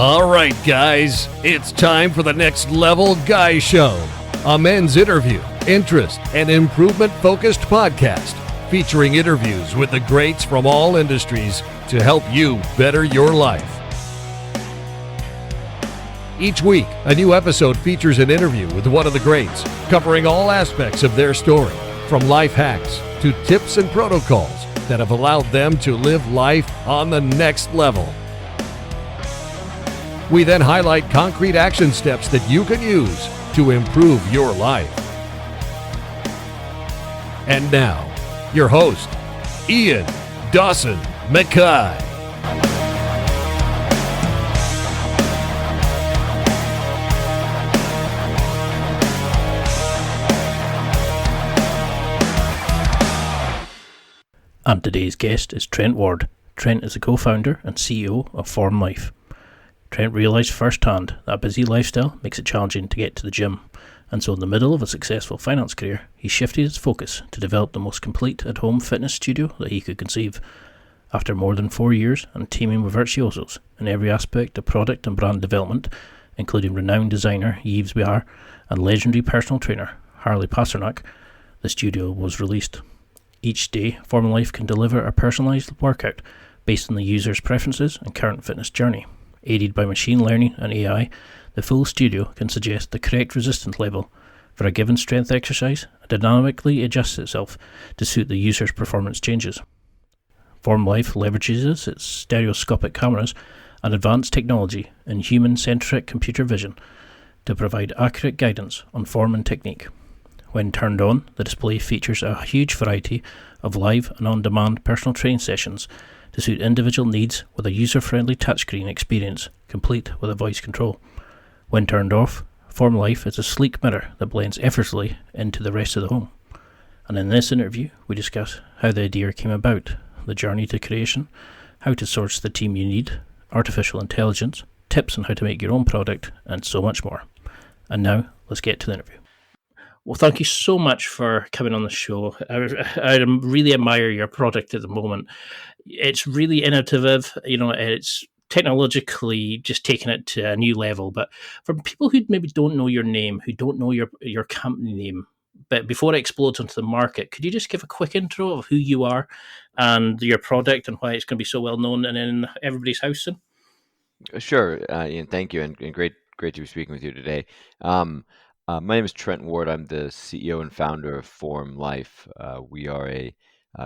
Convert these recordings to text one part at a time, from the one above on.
All right, guys, it's time for the Next Level Guy Show, a men's interview, interest, and improvement-focused podcast featuring interviews with the greats from all industries to help you better your life. Each week, a new episode features an interview with one of the greats, covering all aspects of their story, from life hacks to tips and protocols that have allowed them to live life on the next level. We then highlight concrete action steps that you can use to improve your life. And now, your host, Ian Dawson Mackay. And today's guest is Trent Ward. Trent is the co-founder and CEO of FORME Life. Trent realised firsthand that a busy lifestyle makes it challenging to get to the gym, and so in the middle of a successful finance career, he shifted his focus to develop the most complete at-home fitness studio that he could conceive. After more than 4 years and teaming with virtuosos in every aspect of product and brand development, including renowned designer Yves Béhar and legendary personal trainer Harley Pasternak, the studio was released. Each day, FORME Life can deliver a personalised workout based on the user's preferences and current fitness journey. Aided by machine learning and AI, the full studio can suggest the correct resistance level for a given strength exercise and dynamically adjusts itself to suit the user's performance changes. FORME Life leverages its stereoscopic cameras and advanced technology in human-centric computer vision to provide accurate guidance on form and technique. When turned on, the display features a huge variety of live and on-demand personal training sessions to suit individual needs with a user-friendly touchscreen experience, complete with a voice control. When turned off, FORME Life is a sleek mirror that blends effortlessly into the rest of the home. And in this interview, we discuss how the idea came about, the journey to creation, how to source the team you need, artificial intelligence, tips on how to make your own product, and so much more. And now, let's get to the interview. Well, thank you so much for coming on the show. I really admire your product at the moment. It's really innovative. It's technologically just taking it to a new level. But for people who maybe don't know your name, who don't know your company name, but before it explodes onto the market, could you just give a quick intro of who you are and your product and why it's going to be so well known and in everybody's house soon? Sure, Ian. Thank you, and great to be speaking with you today. My name is Trent Ward. I'm the CEO and founder of FORME Life. We are a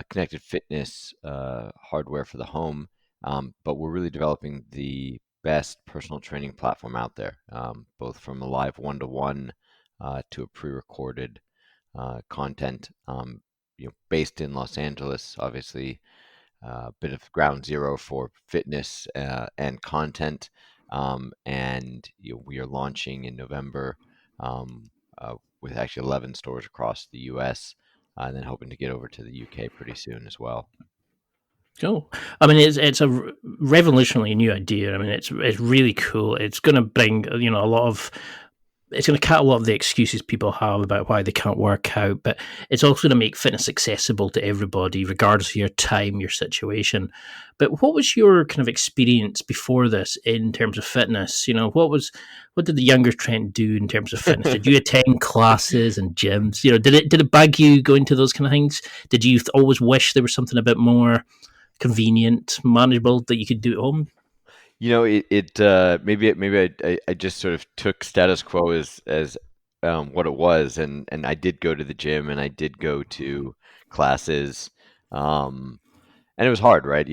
connected fitness hardware for the home, but we're really developing the best personal training platform out there, both from a live one-to-one to a pre-recorded content. Based in Los Angeles, obviously, a bit of ground zero for fitness and content. And we are launching in November with actually 11 stores across the US, and then hoping to get over to the UK pretty soon as well. Cool. I mean, it's a revolutionary new idea. I mean, it's really cool. It's going to bring it's going to cut a lot of the excuses people have about why they can't work out, but it's also going to make fitness accessible to everybody, regardless of your time, your situation. But what was your kind of experience before this in terms of fitness? What did the younger Trent do in terms of fitness? Did you attend classes and gyms? Did it bug you going to those kind of things? Did you always wish there was something a bit more convenient, manageable that you could do at home? Maybe I just sort of took status quo as what it was, and I did go to the gym and I did go to classes, and it was hard, right?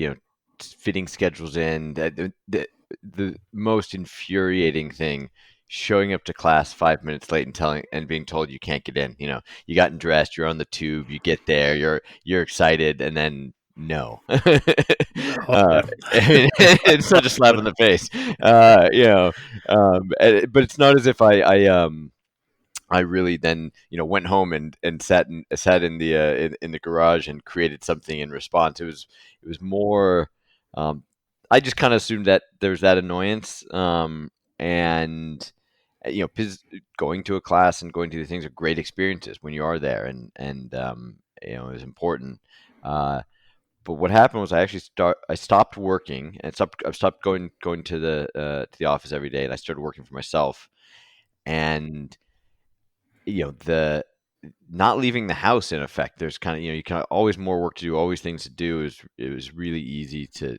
Fitting schedules in. The most infuriating thing, showing up to class 5 minutes late and being told you can't get in. You gotten dressed, you're on the tube, you get there, you're excited, and then no. It's such a slap in the face. But it's not as if I really then went home and sat in the garage and created something in response. It was more. I just kind of assumed that there's that annoyance, and going to a class and going to the things are great experiences when you are there, and it was important. but what happened was I stopped working and I stopped going to the office every day, and I started working for myself. And the not leaving the house, in effect, there's kind of, you kind of always more work to do, always things to do. It was really easy to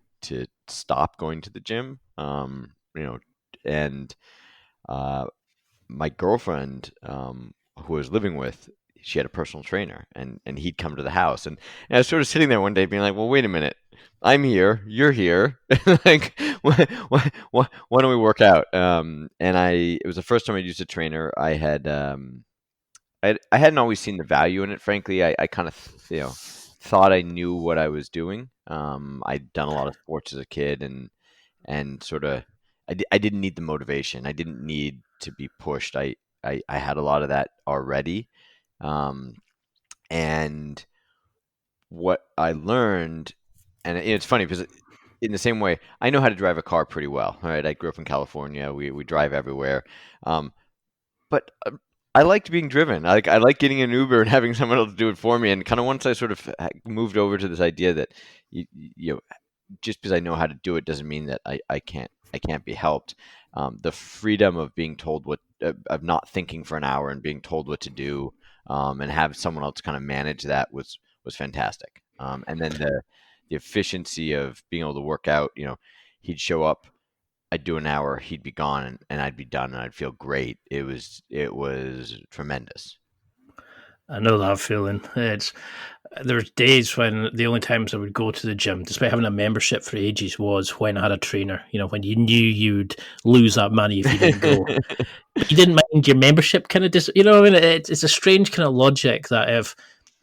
stop going to the gym. And uh, my girlfriend, who I was living with, she had a personal trainer, and he'd come to the house, and I was sort of sitting there one day being like, well, wait a minute, I'm here, you're here, like, why don't we work out? And it was the first time I used a trainer. I hadn't always seen the value in it, frankly. I kind of, thought I knew what I was doing. I'd done a lot of sports as a kid, and sort of, I didn't need the motivation. I didn't need to be pushed. I had a lot of that already. Um, and what I learned, and it's funny because in the same way, I know how to drive a car pretty well. All right, I grew up in California. We drive everywhere. But I liked being driven. I like getting an Uber and having someone else do it for me. And kind of once I sort of moved over to this idea that you know, just because I know how to do it doesn't mean that I can't be helped. The freedom of being told of not thinking for an hour and being told what to do, and have someone else kind of manage that was fantastic. And then the efficiency of being able to work out. He'd show up, I'd do an hour, he'd be gone, and I'd be done, and I'd feel great. It was tremendous. I know that feeling. There's days when the only times I would go to the gym, despite having a membership for ages, was when I had a trainer. When you knew you'd lose that money if you didn't go. But you didn't mind your membership kind of it's a strange kind of logic that if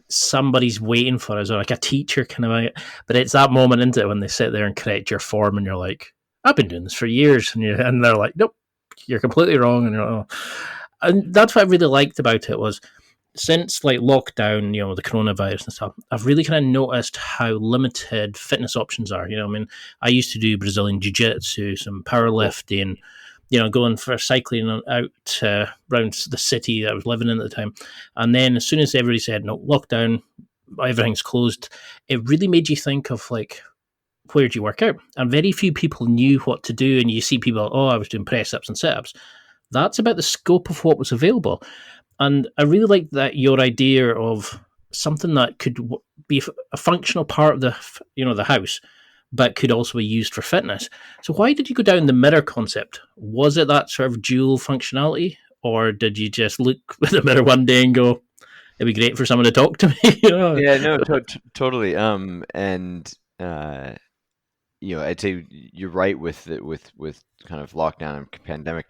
somebody's waiting for us, or like a teacher kind of, but it's that moment, isn't it, when they sit there and correct your form and you're like, I've been doing this for years, and they're like, nope, you're completely wrong, and you're like, oh. And that's what I really liked about it was, since like lockdown, the coronavirus and stuff, I've really kind of noticed how limited fitness options are. I used to do Brazilian jiu-jitsu, some powerlifting, going for cycling out around the city that I was living in at the time. And then as soon as everybody said, no, lockdown, everything's closed, it really made you think of like, where do you work out? And very few people knew what to do. And you see people, oh, I was doing press-ups and sit-ups. That's about the scope of what was available. And I really like that your idea of something that could be a functional part of the house, but could also be used for fitness. So why did you go down the mirror concept? Was it that sort of dual functionality, or did you just look at the mirror one day and go, it'd be great for someone to talk to me? Yeah, no, totally. And I'd say you're right with kind of lockdown and pandemic.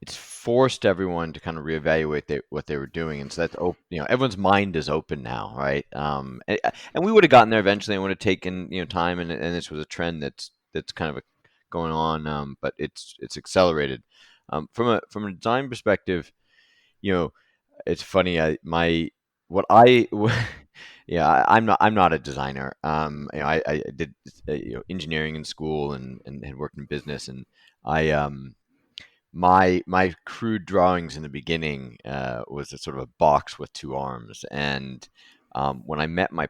It's forced everyone to kind of reevaluate what they were doing, and so that's everyone's mind is open now, right? And we would have gotten there eventually, and would have taken time, and this was a trend that's kind of going on, but it's accelerated. From a design perspective, it's funny. Yeah, I'm not a designer. I did engineering in school and had worked in business, and I my crude drawings in the beginning was a sort of a box with two arms. And when I met my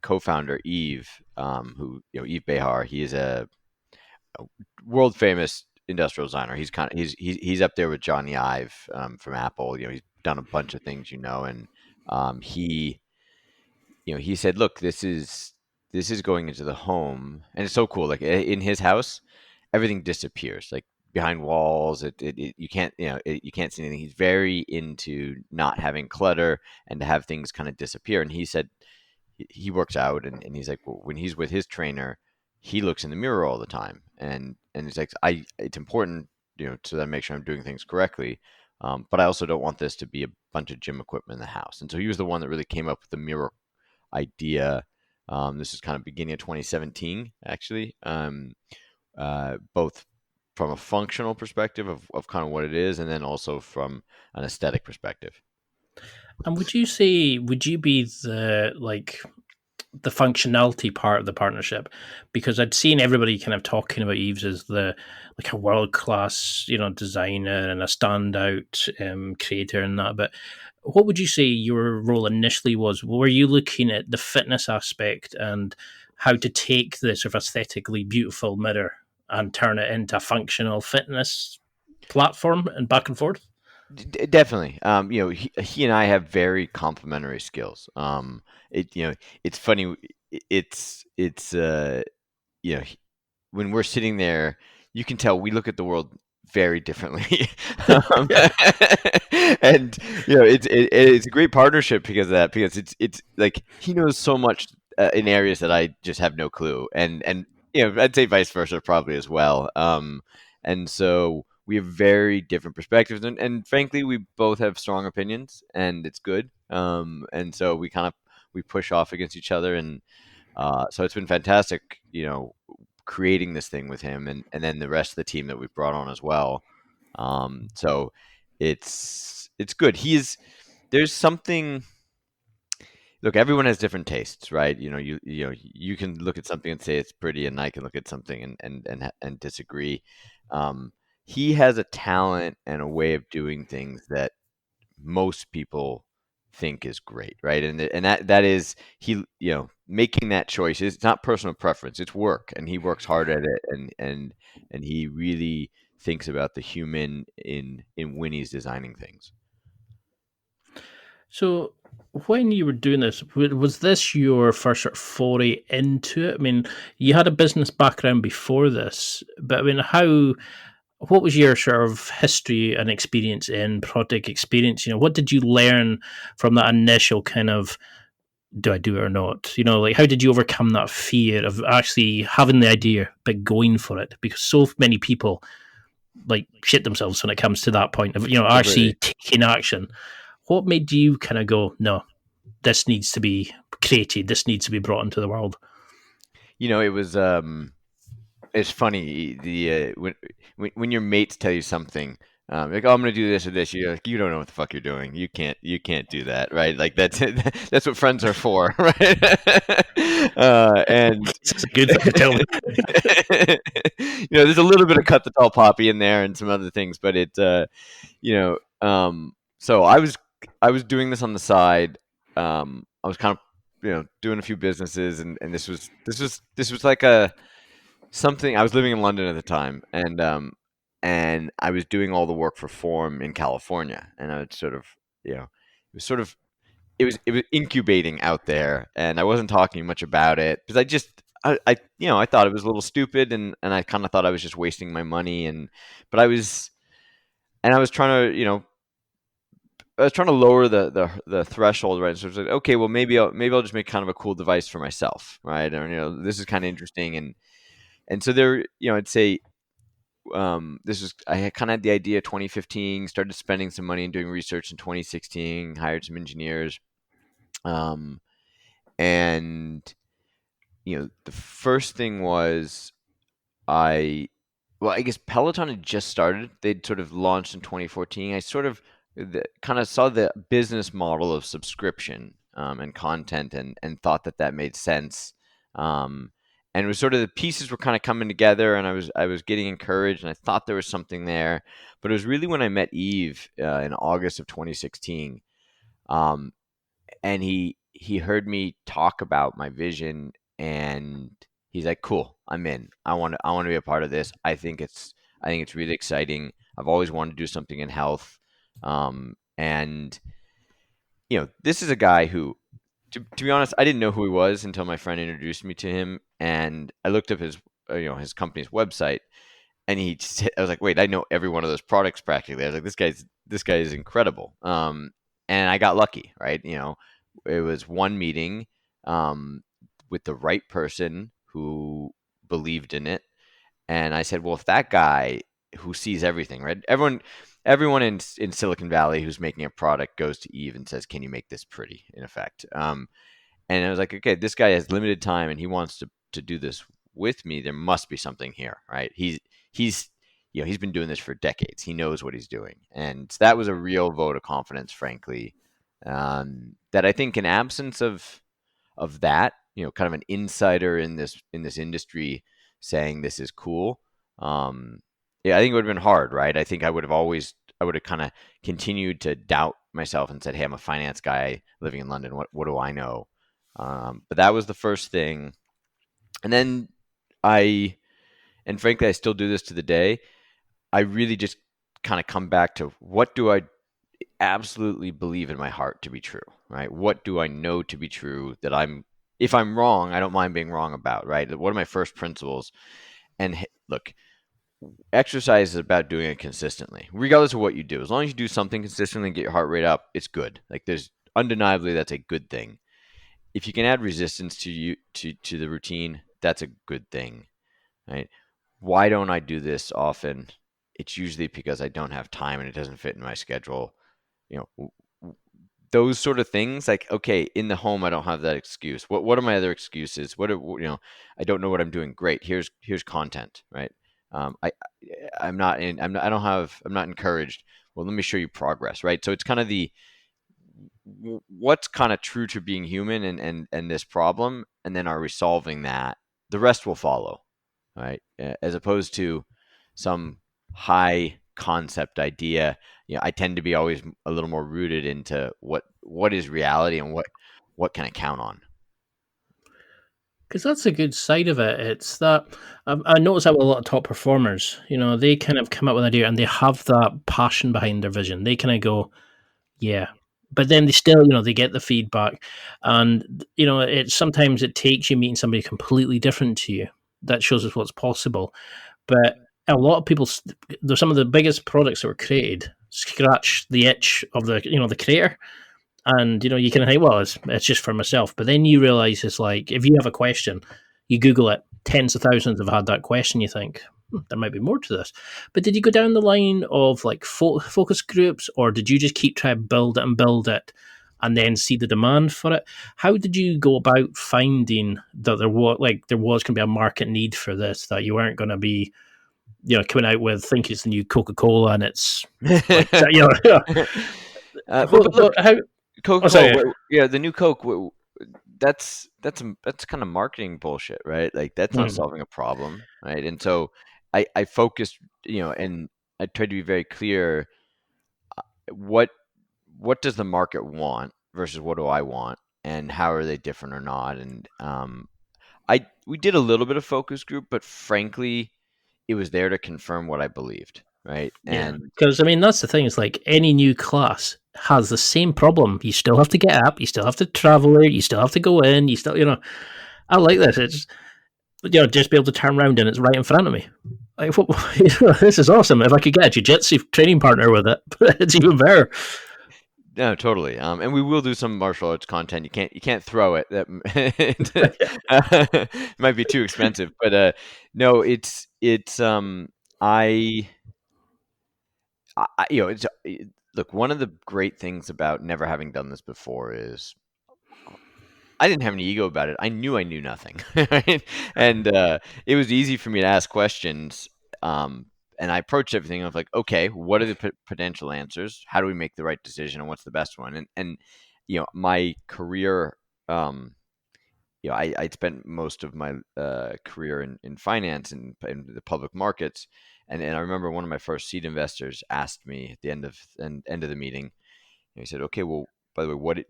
co-founder Yves, who Yves Béhar, he is a world famous industrial designer. He's up there with Johnny Ive from Apple. He's done a bunch of things, and he said, look, this is going into the home, and it's so cool. Like in his house, everything disappears. Like behind walls, you can't you can't see anything. He's very into not having clutter and to have things kind of disappear. And he said he works out, and he's like, well, when he's with his trainer, he looks in the mirror all the time, and he's like, it's important so that I make sure I'm doing things correctly. But I also don't want this to be a bunch of gym equipment in the house. And so he was the one that really came up with the mirror idea. This is kind of beginning of 2017, actually, both from a functional perspective of kind of what it is, and then also from an aesthetic perspective. And would you be the functionality part of the partnership? Because I'd seen everybody kind of talking about Yves as a world-class, designer and a standout creator and that. But what would you say your role initially was? Were you looking at the fitness aspect and how to take the sort of aesthetically beautiful mirror and turn it into a functional fitness platform and back and forth? Definitely. He and I have very complementary skills. It's funny. It's you know, he- when we're sitting there, you can tell we look at the world very differently. um, and it's a great partnership because of that. Because it's like he knows so much in areas that I just have no clue, and I'd say vice versa probably as well. And so we have very different perspectives, and frankly, we both have strong opinions, and it's good. And so we push off against each other, and so it's been fantastic, creating this thing with him, and then the rest of the team that we've brought on as well. So it's good. There's something. Look, everyone has different tastes, right? You can look at something and say it's pretty, and I can look at something and disagree. Um, he has a talent and a way of doing things that most people think is great, right? And that is making that choice. It's not personal preference; it's work, and he works hard at it, and he really thinks about the human in when he's designing things. So, when you were doing this, was this your first sort of foray into it? I mean, you had a business background before this, but I mean, what was your sort of history and experience in product experience? What did you learn from that initial kind of, do I do it or not? Like, how did you overcome that fear of actually having the idea but going for it? Because so many people like shit themselves when it comes to that point of actually Completely. taking action. What made you kind of go, no, this needs to be created, this needs to be brought into the world? It was it's funny when your mates tell you something, like, oh, I'm gonna do this or this, you're like, you don't know what the fuck you're doing. You can't do that, right? Like that's that's what friends are for, right? And It's a good thing to tell me. there's a little bit of cut the tall poppy in there and some other things, but so I was doing this on the side. I was kind of doing a few businesses, and this was like a something. I was living in London at the time, and I was doing all the work for Form in California, and I would sort of, it was sort of, it was incubating out there, and I wasn't talking much about it because I thought it was a little stupid, and I kind of thought I was just wasting my money, but I was trying to, lower the threshold, right? So it's like, okay, well, maybe I'll just make kind of a cool device for myself, right? Or this is kind of interesting, and so there, I'd say, I had kind of had the idea 2015, started spending some money and doing research in 2016, hired some engineers, um, and the first thing was I well, I guess Peloton had just started. They'd sort of launched in 2014. I sort of kind of saw the business model of subscription, and content, and thought that made sense. Um, and it was sort of the pieces were kind of coming together, and I was getting encouraged, and I thought there was something there. But it was really when I met Yves in August of 2016, um, and he heard me talk about my vision, and he's like, cool, I'm in. I want to be a part of this. I think it's really exciting. I've always wanted to do something in health. And this is a guy who, to be honest, I didn't know who he was until my friend introduced me to him, and I looked up his company's website, and I was like, wait, I know every one of those products practically. I was like, this guy is incredible. And I got lucky, right? It was one meeting, with the right person who believed in it, and I said, well, if that guy who sees everything, right? Everyone in Silicon Valley who's making a product goes to Eve and says, can you make this pretty, in effect? And I was like, okay, this guy has limited time and he wants to do this with me. There must be something here, right? He's he's been doing this for decades. He knows what he's doing, and so that was a real vote of confidence, frankly. That I think, in absence of that, kind of an insider in this industry saying this is cool. Yeah, I think it would have been hard, right? I think I would have kind of continued to doubt myself and said, hey, I'm a finance guy living in London. What do I know? But that was the first thing. And then and frankly, I still do this to the day. I really just kind of come back to, what do I absolutely believe in my heart to be true, right? What do I know to be true that if I'm wrong, I don't mind being wrong about, right? What are my first principles? And look, exercise is about doing it consistently, regardless of what you do. As long as you do something consistently and get your heart rate up, it's good. Like, there's undeniably, that's a good thing. If you can add resistance to the routine, that's a good thing, right? Why don't I do this often? It's usually because I don't have time and it doesn't fit in my schedule. You know, those sort of things. Like, okay, in the home, I don't have that excuse. What are my other excuses? I don't know what I'm doing. Great. Here's content, right? I'm not in. I'm not encouraged. Well, let me show you progress, right? So it's kind of what's kind of true to being human and this problem, and then are we solving that? The rest will follow, right? As opposed to some high concept idea. I tend to be always a little more rooted into what is reality and what can I count on. Because that's a good side of it. It's that I notice that with a lot of top performers, they kind of come up with an idea and they have that passion behind their vision. They kind of go, yeah. But then they still, they get the feedback. And, sometimes it takes you meeting somebody completely different to you that shows us what's possible. But a lot of people, there's some of the biggest products that were created scratch the itch of the creator. And you can think, well, it's just for myself. But then you realize it's like, if you have a question, you Google it. Tens of thousands have had that question. You think there might be more to this. But did you go down the line of like focus groups, or did you just keep trying to build it, and then see the demand for it? How did you go about finding that there was going to be a market need for this? That you weren't going to be coming out with think it's the new Coca-Cola and it's like But look, how? Oh, sorry. Coca-Cola, yeah, the new Coke. That's kind of marketing bullshit, right? Like, that's not solving a problem, right? And so I focused, and I tried to be very clear. What does the market want versus what do I want, and how are they different or not? And we did a little bit of focus group, but frankly, it was there to confirm what I believed, right? Yeah, And because that's the thing. It's like any new class has the same problem. You still have to get up. You still have to travel there. You still have to go in. You still, I like this. It's just be able to turn around and it's right in front of me. Like, this is awesome. If I could get a jiu-jitsu training partner with it, it's even better. No, totally. And we will do some martial arts content. You can't throw it. That it might be too expensive, but no, it's it's look, one of the great things about never having done this before is I didn't have any ego about it. I knew nothing, right? And it was easy for me to ask questions. And I approached everything. I was like, okay, what are the potential answers? How do we make the right decision, and what's the best one? And my career, I spent most of my career in finance and in the public markets. And I remember one of my first seed investors asked me at the end of the meeting. He said, okay, well, by the way,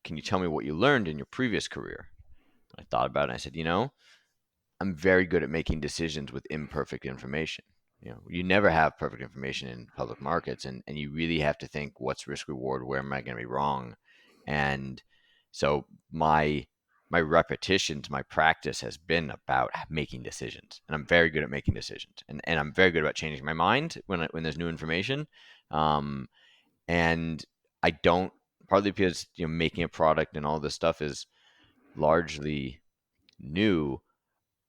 can you tell me what you learned in your previous career? I thought about it and I said, I'm very good at making decisions with imperfect information. You never have perfect information in public markets, and you really have to think, what's risk reward? Where am I going to be wrong? And so my repetitions, my practice has been about making decisions, and I'm very good at making decisions, and I'm very good about changing my mind when there's new information. And I don't, partly because making a product and all this stuff is largely new.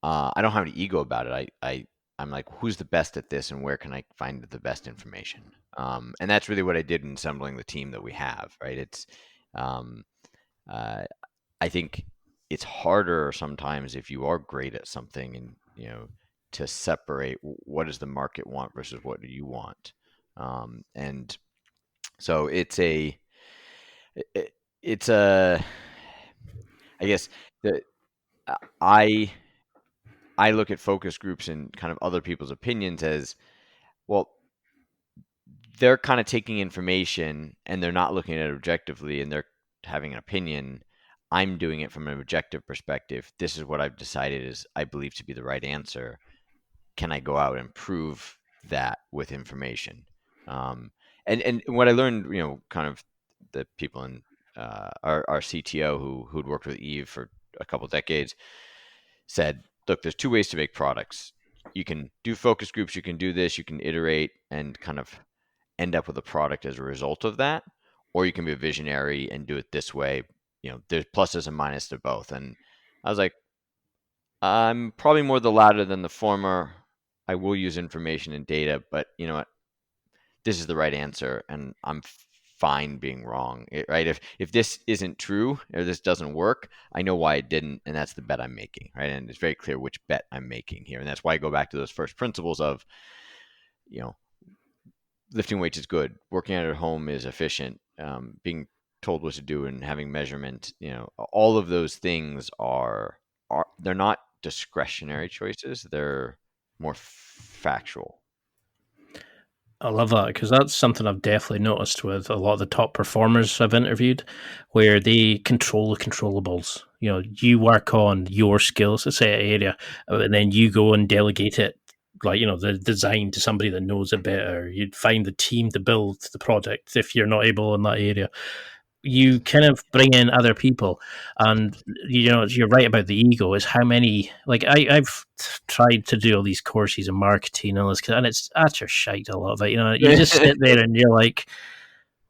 I don't have any ego about it. I'm like, who's the best at this, and where can I find the best information? And that's really what I did in assembling the team that we have. Right? It's um, I think it's harder sometimes if you are great at something, and to separate what does the market want versus what do you want. And so it's a I guess the I I look at focus groups and kind of other people's opinions as, well, they're kind of taking information and they're not looking at it objectively, and they're having an opinion. I'm doing it from an objective perspective. This is what I've decided is I believe to be the right answer. Can I go out and prove that with information? And what I learned, kind of the people in our CTO who'd worked with Yves for a couple decades said, look, there's two ways to make products. You can do focus groups, you can do this, you can iterate and kind of end up with a product as a result of that, or you can be a visionary and do it this way. There's pluses and minuses to both. And I was like, I'm probably more the latter than the former. I will use information and data, but you know what? This is the right answer, and I'm fine being wrong, right? If this isn't true or this doesn't work, I know why it didn't, and that's the bet I'm making, right? And it's very clear which bet I'm making here, and that's why I go back to those first principles of, lifting weights is good, working out at home is efficient, being told what to do and having measurement. All of those things are they're not discretionary choices; they're more factual. I love that because that's something I've definitely noticed with a lot of the top performers I've interviewed, where they control the controllables. You work on your skills, a set area, and then you go and delegate it, like the design to somebody that knows it better. You'd find the team to build the project if you're not able in that area. You kind of bring in other people, and you're right about the ego. Is how many, like I've tried to do all these courses in marketing and all this, and it's utter shite, a lot of it. You just sit there and you're like,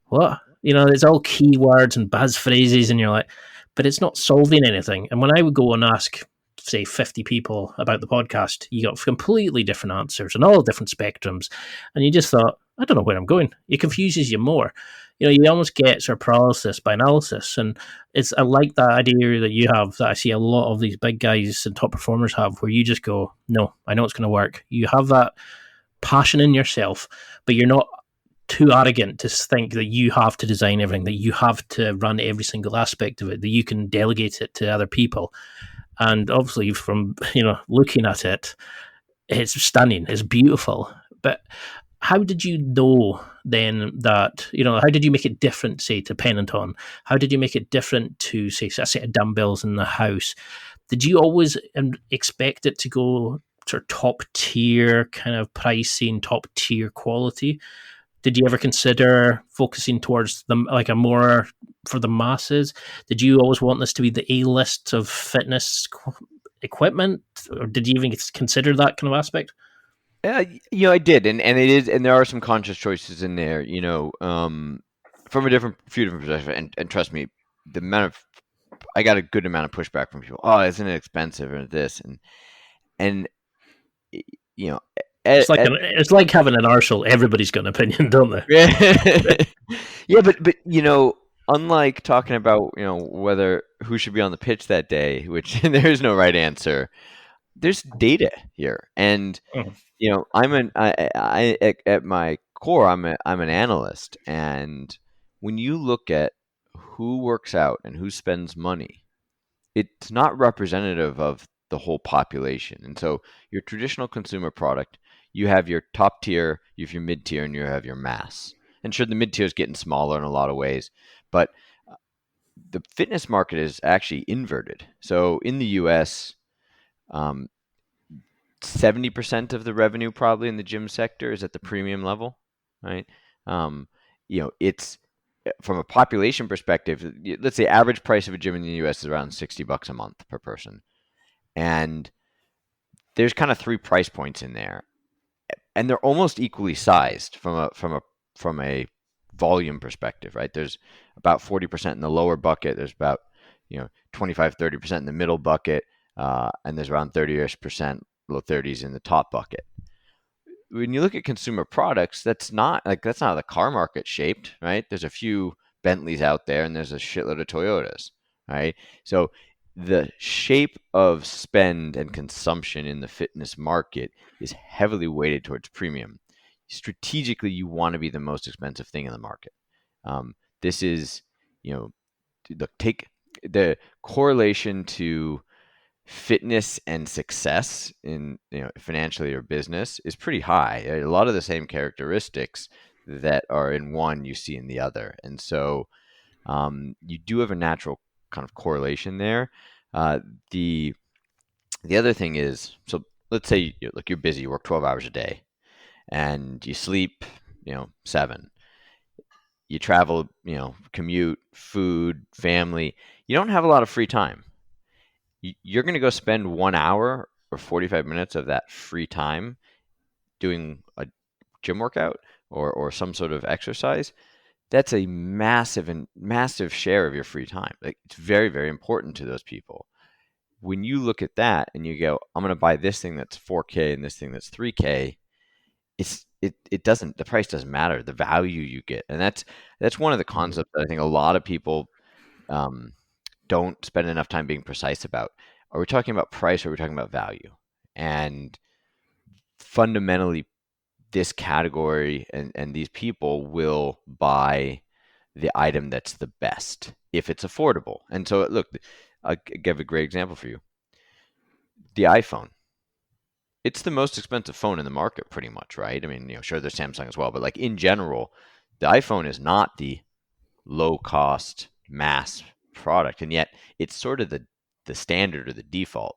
what? It's all keywords and buzz phrases, and you're like, but it's not solving anything. And when I would go and ask, say, 50 people about the podcast, you got completely different answers and all different spectrums, and you just thought, I don't know where I'm going. It confuses you more. You almost get sort of paralysis by analysis, and I like that idea that you have, that I see a lot of these big guys and top performers have, where you just go, no, I know it's going to work. You have that passion in yourself, but you're not too arrogant to think that you have to design everything, that you have to run every single aspect of it, that you can delegate it to other people. And obviously, from looking at it, it's stunning, it's beautiful. But how did you know then that, how did you make it different, say, to Pennington? How did you make it different to, say, a set of dumbbells in the house? Did you always expect it to go sort of top tier kind of pricing, top tier quality? Did you ever consider focusing towards them, like a more for the masses? Did you always want this to be the A-list of fitness equipment, or did you even consider that kind of aspect? I did, and it is, and there are some conscious choices in there, from a few different perspectives. And trust me, I got a good amount of pushback from people. Oh, isn't it expensive or this and it's like having an arsehole. Everybody's got an opinion, don't they? Yeah, but unlike talking about whether who should be on the pitch that day, which there is no right answer. There's data here, and at my core, I'm an analyst, and when you look at who works out and who spends money, it's not representative of the whole population. And so your traditional consumer product, you have your top tier, you have your mid tier, and you have your mass. And sure, the mid tier is getting smaller in a lot of ways, but the fitness market is actually inverted. So in the US, 70% of the revenue probably in the gym sector is at the premium level, right? It's from a population perspective, let's say average price of a gym in the US is around $60 a month per person. And there's kind of three price points in there, and they're almost equally sized from a volume perspective, right? There's about 40% in the lower bucket. There's about 25-30% in the middle bucket, and there's around 30-ish%, low 30s in the top bucket. When you look at consumer products, that's not how the car market shaped, right? There's a few Bentleys out there, and there's a shitload of Toyotas, right? So the shape of spend and consumption in the fitness market is heavily weighted towards premium. Strategically, you want to be the most expensive thing in the market. This is, take the correlation to fitness and success in financially or business is pretty high. A lot of the same characteristics that are in one you see in the other, and so you do have a natural kind of correlation there. The other thing is, so let's say you're busy, you work 12 hours a day, and you sleep, 7. You travel, commute, food, family. You don't have a lot of free time. You're going to go spend 1 hour or 45 minutes of that free time doing a gym workout or some sort of exercise. That's a massive share of your free time. Like, it's very, very important to those people. When you look at that and you go, I'm going to buy this thing that's 4K and this thing that's 3K, the price doesn't matter. The value you get, and that's one of the concepts that I think a lot of people don't spend enough time being precise about. Are we talking about price or are we talking about value? And fundamentally, this category and these people will buy the item that's the best if it's affordable. And so, look, I'll give a great example for you. The iPhone. It's the most expensive phone in the market, pretty much, right? I mean, sure, there's Samsung as well, but like in general, the iPhone is not the low-cost mass product, and yet it's sort of the standard or the default,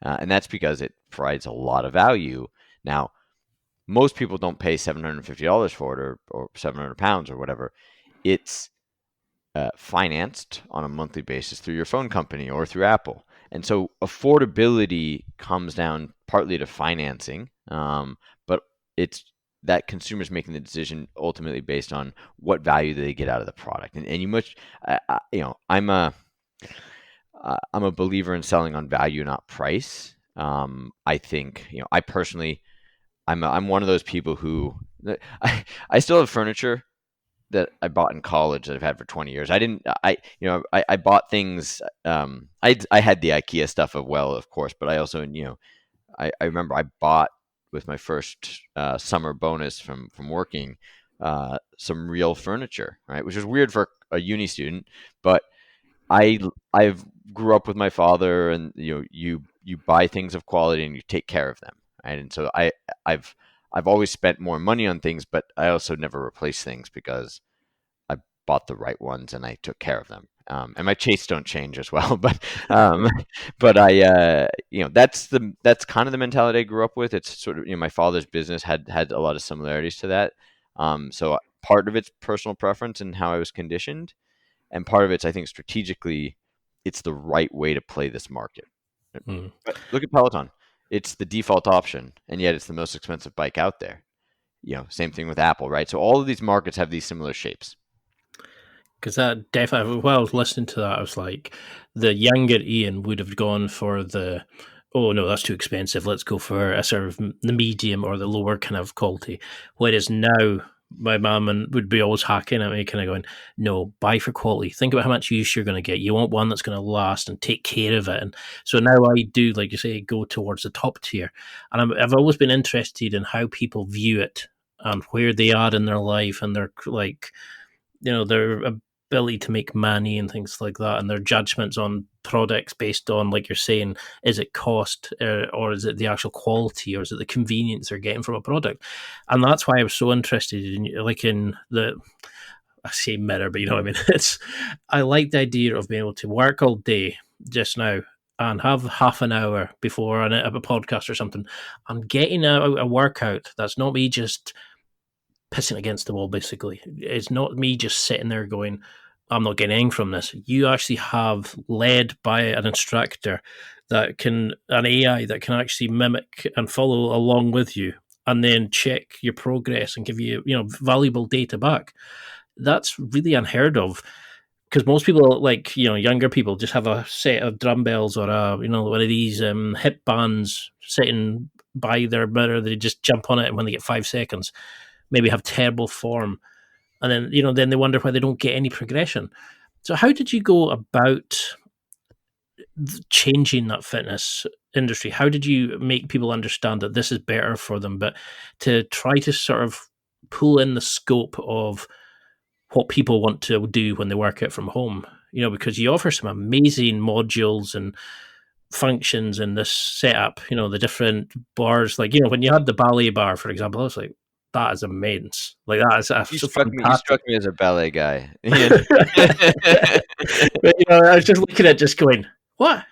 and that's because it provides a lot of value. Now, most people don't pay $750 for it or £700 or whatever. It's financed on a monthly basis through your phone company or through Apple. And so affordability comes down partly to financing, but it's that consumers making the decision ultimately based on what value they get out of the product. And you must, I'm a believer in selling on value, not price. I think, I personally, I'm one of those people who I still have furniture that I bought in college that I've had for 20 years. I bought things. I had the IKEA stuff of course, but I also, I remember I bought with my first summer bonus from working some real furniture, right? Which was weird for a uni student, but I've grew up with my father, and you buy things of quality and you take care of them, right? And so I've always spent more money on things, but I also never replaced things because I bought the right ones and I took care of them. And my tastes don't change as well, but I that's kind of the mentality I grew up with. It's sort of, my father's business had a lot of similarities to that. So part of it's personal preference and how I was conditioned, and part of it's, I think, strategically, it's the right way to play this market. But look at Peloton. It's the default option, and yet it's the most expensive bike out there. Same thing with Apple, right? So all of these markets have these similar shapes. Because that definitely, while I was listening to that, I was like, the younger Ian would have gone for the, oh no, that's too expensive, let's go for a sort of the medium or the lower kind of quality. Whereas now, my mum would be always hacking at me, kind of going, no, buy for quality. Think about how much use you're going to get. You want one that's going to last and take care of it. And so now I do, like you say, go towards the top tier. And I've always been interested in how people view it and where they are in their life and their, like, their ability to make money and things like that, and their judgments on products based on, like you're saying, is it cost or is it the actual quality, or is it the convenience they're getting from a product? And that's why I was so interested in the, I say mirror, but you know what I mean. I like the idea of being able to work all day just now and have half an hour before a podcast or something, and getting a workout that's not me just pissing against the wall, basically. It's not me just sitting there going, I'm not getting anything from this. You actually have led by an instructor an AI that can actually mimic and follow along with you, and then check your progress and give you, valuable data back. That's really unheard of, because most people, like, younger people, just have a set of dumbbells or one of these hip bands sitting by their mirror. They just jump on it, and when they get 5 seconds, maybe have terrible form, and then then they wonder why they don't get any progression. So how did you go about changing that fitness industry? How did you make people understand that this is better for them, but to try to sort of pull in the scope of what people want to do when they work out from home? Because you offer some amazing modules and functions in this setup, the different bars, like, when you had the ballet bar, for example, I was like, that is immense. Like that is You fantastic. struck me as a ballet guy. But, I was just looking at it, just going, what?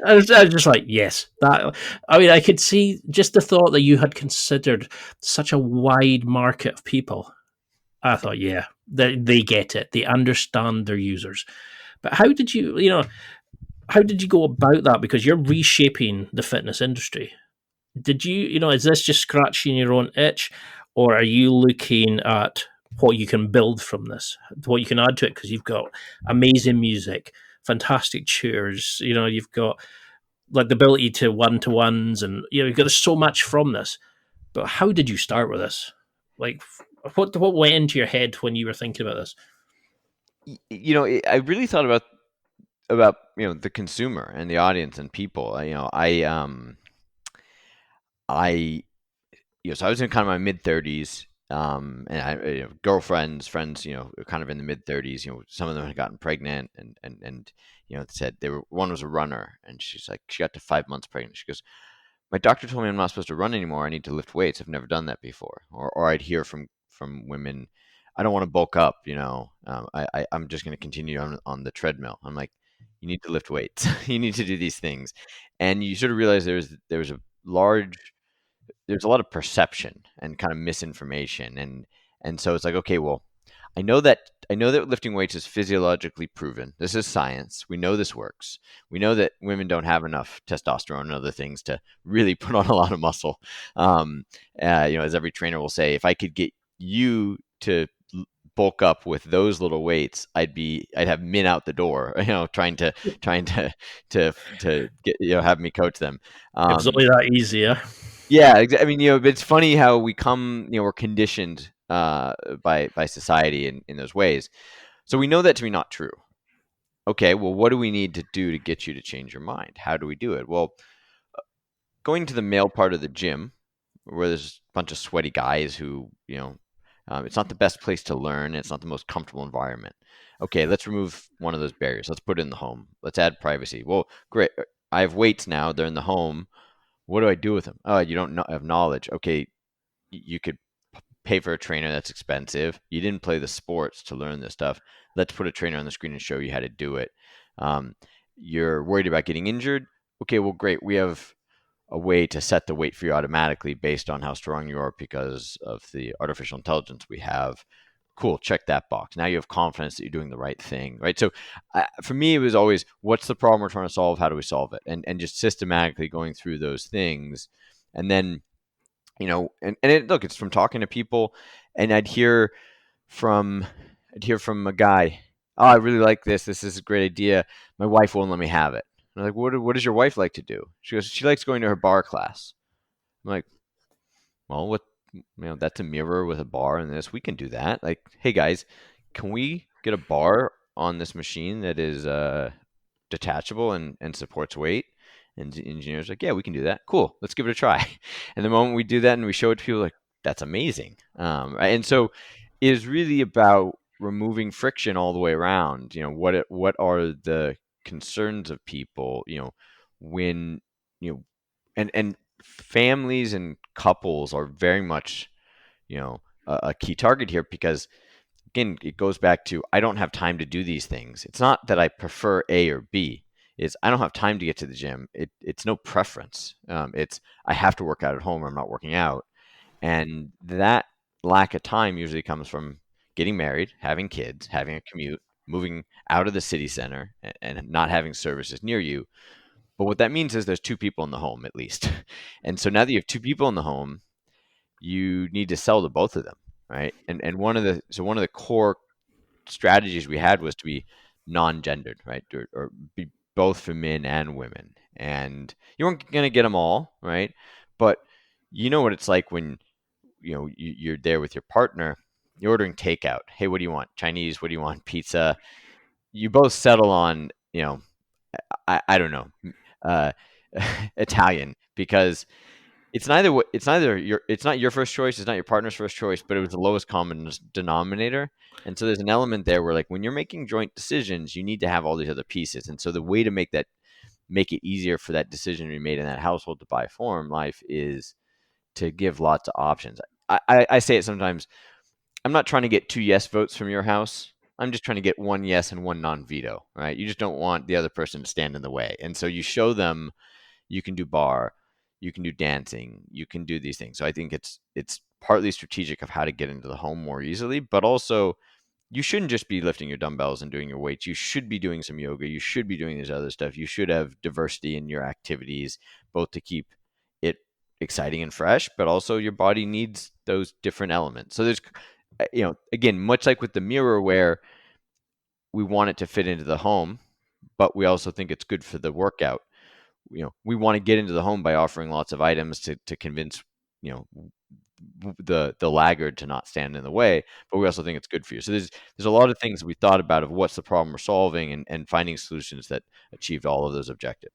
I was just like, yes. That. I mean, I could see just the thought that you had considered such a wide market of people. I thought, yeah, they get it. They understand their users. But how did you go about that? Because you're reshaping the fitness industry. Did is this just scratching your own itch, or are you looking at what you can build from this, what you can add to it? Because you've got amazing music, fantastic tours, you've got like the ability to one-to-ones, and you've got so much from this. But how did you start with this? Like, what went into your head when you were thinking about this? I really thought about the consumer and the audience and people. So I was in kind of my mid 30s, and I girlfriends, friends, kind of in the mid 30s. Some of them had gotten pregnant, and said one was a runner, and she's like, she got to 5 months pregnant. She goes, my doctor told me I'm not supposed to run anymore. I need to lift weights. I've never done that before. Or I'd hear from women, I don't want to bulk up. I'm just going to continue on the treadmill. I'm like, you need to lift weights. You need to do these things, and you sort of realize there's a lot of perception and kind of misinformation, and so it's like, okay, well, I know that lifting weights is physiologically proven. This is science. We know this works. We know that women don't have enough testosterone and other things to really put on a lot of muscle. As every trainer will say, if I could get you to bulk up with those little weights, I'd have men out the door, trying to get, have me coach them. It was only that easy, yeah. Yeah, I mean, it's funny how we're conditioned by society in those ways. So we know that to be not true. Okay, well, what do we need to do to get you to change your mind? How do we do it? Well, going to the male part of the gym, where there's a bunch of sweaty guys who, it's not the best place to learn. It's not the most comfortable environment. Okay, let's remove one of those barriers. Let's put it in the home. Let's add privacy. Well, great. I have weights now. They're in the home. What do I do with them? Oh, you don't have knowledge. Okay, you could pay for a trainer. That's expensive. You didn't play the sports to learn this stuff. Let's put a trainer on the screen and show you how to do it. You're worried about getting injured. Okay, well, great. We have a way to set the weight for you automatically based on how strong you are because of the artificial intelligence we have. Cool, check that box. Now you have confidence that you're doing the right thing, right? So for me, it was always, what's the problem we're trying to solve? How do we solve it? And just systematically going through those things. And then, look, it's from talking to people, and I'd hear from a guy, oh, I really like this. This is a great idea. My wife won't let me have it. And I'm like, what does your wife like to do? She goes, she likes going to her bar class. I'm like, well, that's a mirror with a bar and this. We can do that. Like, hey guys, can we get a bar on this machine that is detachable and supports weight? And the engineer's like, yeah, we can do that. Cool, let's give it a try. And the moment we do that and we show it to people, like, that's amazing. And so it is really about removing friction all the way around. What are the concerns of people? When and families and couples are very much, a key target here, because again, it goes back to, I don't have time to do these things. It's not that I prefer A or B. It's I don't have time to get to the gym. It's no preference. It's I have to work out at home or I'm not working out. And that lack of time usually comes from getting married, having kids, having a commute, moving out of the city center, and not having services near you. But what that means is there's two people in the home at least. And so now that you have two people in the home, you need to sell to both of them, right? And one of the core strategies we had was to be non-gendered, right? Or be both for men and women. And you weren't going to get them all, right? But you know what it's like when you're there with your partner, you're ordering takeout. Hey, what do you want? Chinese? What do you want? Pizza? You both settle on, I don't know, uh, Italian, because it's not your first choice, it's not your partner's first choice, but it was the lowest common denominator. And so there's an element there where, like, when you're making joint decisions, you need to have all these other pieces. And so the way to make it easier for that decision to be made in that household to buy Form Life is to give lots of options. I say it sometimes. I'm not trying to get 2 yes votes from your house. I'm just trying to get 1 yes and 1 non-veto, right? You just don't want the other person to stand in the way. And so you show them you can do bar, you can do dancing, you can do these things. So I think it's partly strategic of how to get into the home more easily, but also you shouldn't just be lifting your dumbbells and doing your weights. You should be doing some yoga. You should be doing this other stuff. You should have diversity in your activities, both to keep it exciting and fresh, but also your body needs those different elements. So there's, again, much like with the mirror, where we want it to fit into the home, but we also think it's good for the workout. We want to get into the home by offering lots of items to convince, the laggard to not stand in the way, but we also think it's good for you. So there's a lot of things we thought about of what's the problem we're solving, and finding solutions that achieved all of those objectives.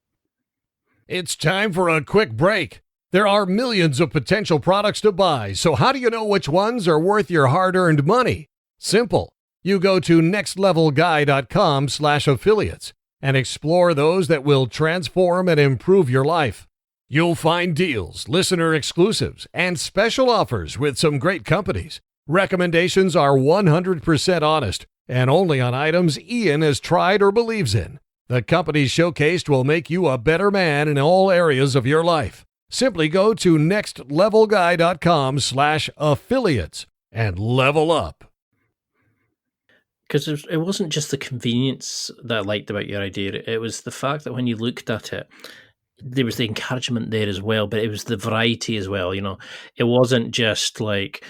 It's time for a quick break. There are millions of potential products to buy, so how do you know which ones are worth your hard-earned money? Simple. You go to nextlevelguy.com/affiliates and explore those that will transform and improve your life. You'll find deals, listener exclusives, and special offers with some great companies. Recommendations are 100% honest and only on items Ian has tried or believes in. The companies showcased will make you a better man in all areas of your life. Simply go to nextlevelguy.com/affiliates and level up. Because it wasn't just the convenience that I liked about your idea. It was the fact that when you looked at it, there was the encouragement there as well, but it was the variety as well. It wasn't just like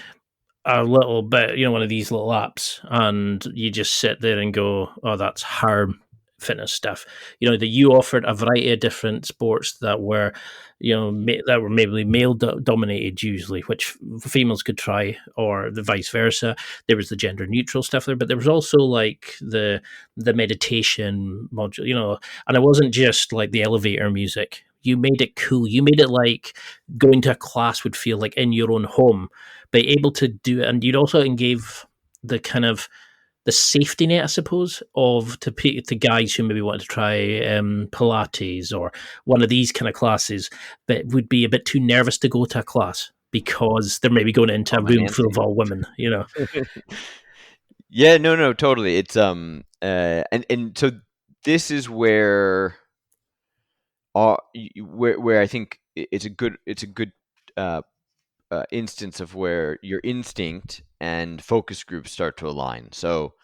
a little bit, one of these little apps, and you just sit there and go, "Oh, that's hard fitness stuff." That you offered a variety of different sports that were, that were maybe male dominated usually, which females could try, or the vice versa. There was the gender neutral stuff there, but there was also like the meditation module, and it wasn't just like the elevator music. You made it cool. You made it like going to a class would feel like in your own home, but able to do it. And you'd also gave the kind of the safety net, I suppose, to guys who maybe want to try Pilates or one of these kind of classes, but would be a bit too nervous to go to a class because they're maybe going into a room full of all women, Yeah, no, totally. It's and so this is where I think it's a good instance of where your instinct and focus groups start to align. So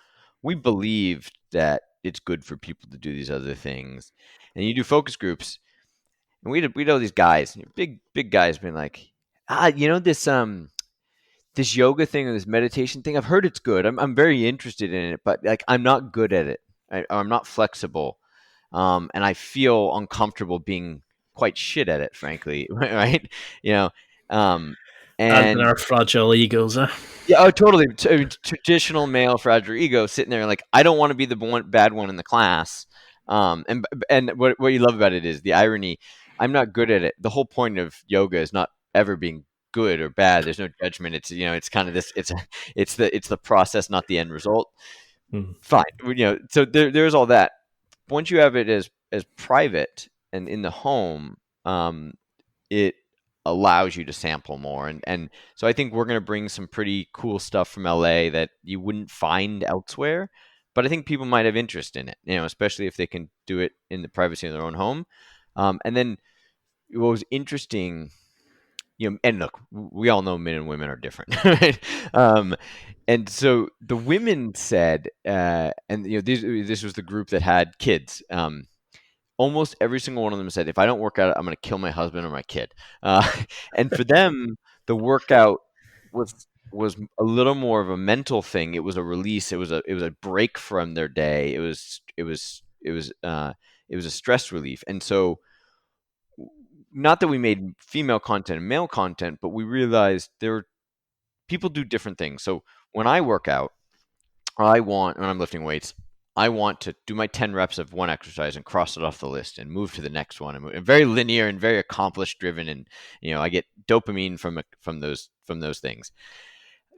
we believe that it's good for people to do these other things, and you do focus groups, and we know these guys, big guys, being like, this yoga thing or this meditation thing. I've heard it's good. I'm very interested in it, but like I'm not good at it. I'm not flexible, and I feel uncomfortable being quite shit at it, frankly. Right? And our fragile egos, huh? Yeah, oh, totally. Traditional male fragile ego sitting there like, I don't want to be the bad one in the class. And what you love about it is the irony. I'm not good at it. The whole point of yoga is not ever being good or bad. There's no judgment. It's it's kind of this. It's the process, not the end result. Fine. So there's all that. Once you have it as private and in the home, it allows you to sample more. And so I think we're going to bring some pretty cool stuff from LA that you wouldn't find elsewhere, but I think people might have interest in it, especially if they can do it in the privacy of their own home. And then what was interesting, and look, we all know men and women are different, right? And so the women said, and this was the group that had kids. Almost every single one of them said, if I don't work out, I'm going to kill my husband or my kid. And for them, the workout was a little more of a mental thing. It was a release. It was a break from their day. It was a stress relief. And so, not that we made female content and male content, but we realized people do different things. So when I work out, when I'm lifting weights, I want to do my 10 reps of one exercise and cross it off the list and move to the next one. And very linear and very accomplished driven. And, I get dopamine from those things.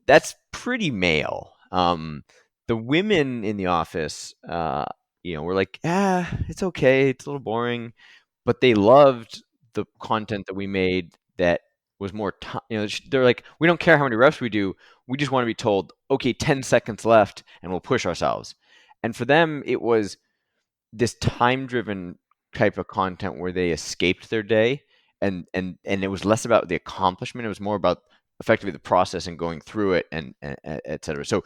That's pretty male. The women in the office, were like, it's okay. It's a little boring, but they loved the content that we made that was more time. They're like, we don't care how many reps we do. We just want to be told, okay, 10 seconds left, and we'll push ourselves. And for them, it was this time-driven type of content where they escaped their day, and it was less about the accomplishment. It was more about effectively the process and going through it, and et cetera. So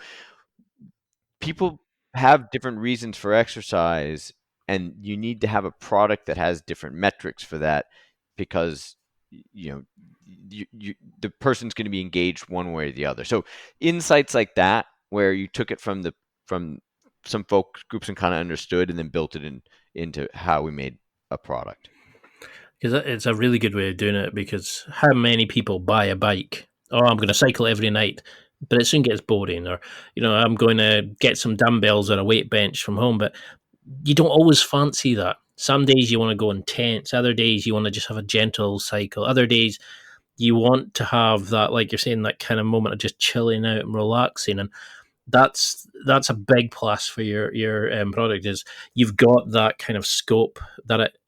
people have different reasons for exercise, and you need to have a product that has different metrics for that, because the person's going to be engaged one way or the other. So insights like that, where you took it from some folk groups and kind of understood, and then built it into how we made a product. Because it's a really good way of doing it, because how many people buy a bike? Oh, I'm going to cycle every night, but it soon gets boring. Or, I'm going to get some dumbbells or a weight bench from home, but you don't always fancy that. Some days you want to go intense. Other days you want to just have a gentle cycle. Other days you want to have that, like you're saying, that kind of moment of just chilling out and relaxing. And that's a big plus for your product, is you've got that kind of scope that it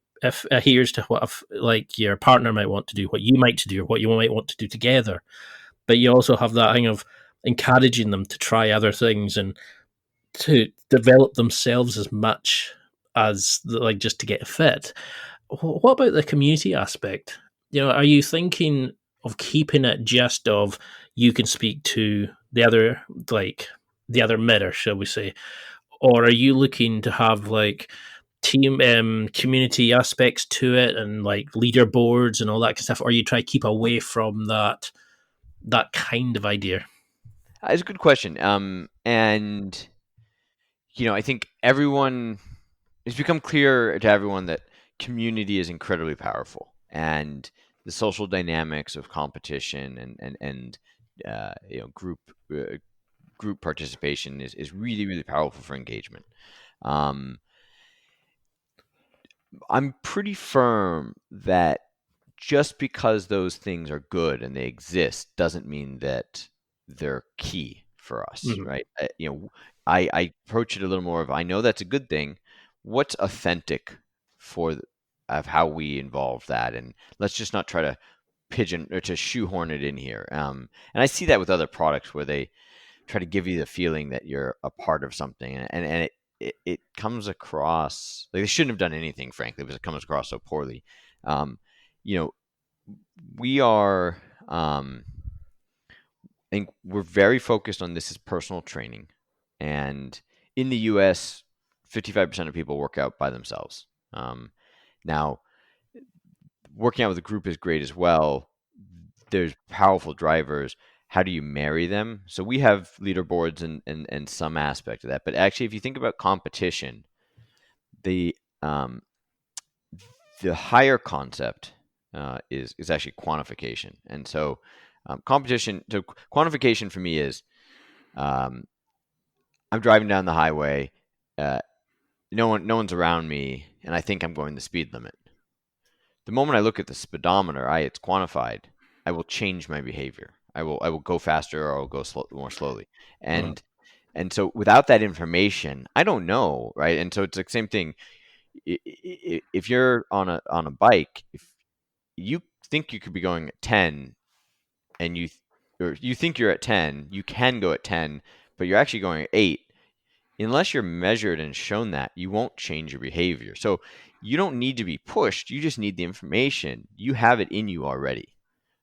adheres to what like your partner might want to do, what you might to do, or what you might want to do together. But you also have that thing of encouraging them to try other things and to develop themselves as much as like just to get fit. What about the community aspect? Are you thinking of keeping it just of you can speak to the other, like the other mirror, shall we say, or are you looking to have like team community aspects to it, and like leaderboards and all that kind of stuff, or you try to keep away from that kind of idea? It's a good question. And I think it's become clear to everyone that community is incredibly powerful, and the social dynamics of competition and group participation is really, really powerful for engagement. I'm pretty firm that just because those things are good and they exist doesn't mean that they're key for us, Mm-hmm. right? I approach it a little more of, I know that's a good thing. What's authentic of how we involve that, and let's just not try to pigeon or to shoehorn it in here. And I see that with other products where they try to give you the feeling that you're a part of something, and it comes across like they shouldn't have done anything, frankly, because it comes across so poorly. We are, I think we're very focused on this as personal training, and in the U.S., 55% of people work out by themselves. Now, working out with a group is great as well. There's powerful drivers. How do you marry them? So we have leaderboards and some aspect of that. But actually, if you think about competition, the higher concept is actually quantification. And so quantification for me is, I'm driving down the highway, no one's around me, and I think I'm going the speed limit. The moment I look at the speedometer, it's quantified, I will change my behavior. I will go faster, or I'll go more slowly. And so without that information, I don't know, right? And so it's the same thing. If you're on a bike, if you think you could be going at 10, and you think you're at 10, you can go at 10, but you're actually going at 8. Unless you're measured and shown that, you won't change your behavior. So you don't need to be pushed. You just need the information. You have it in you already,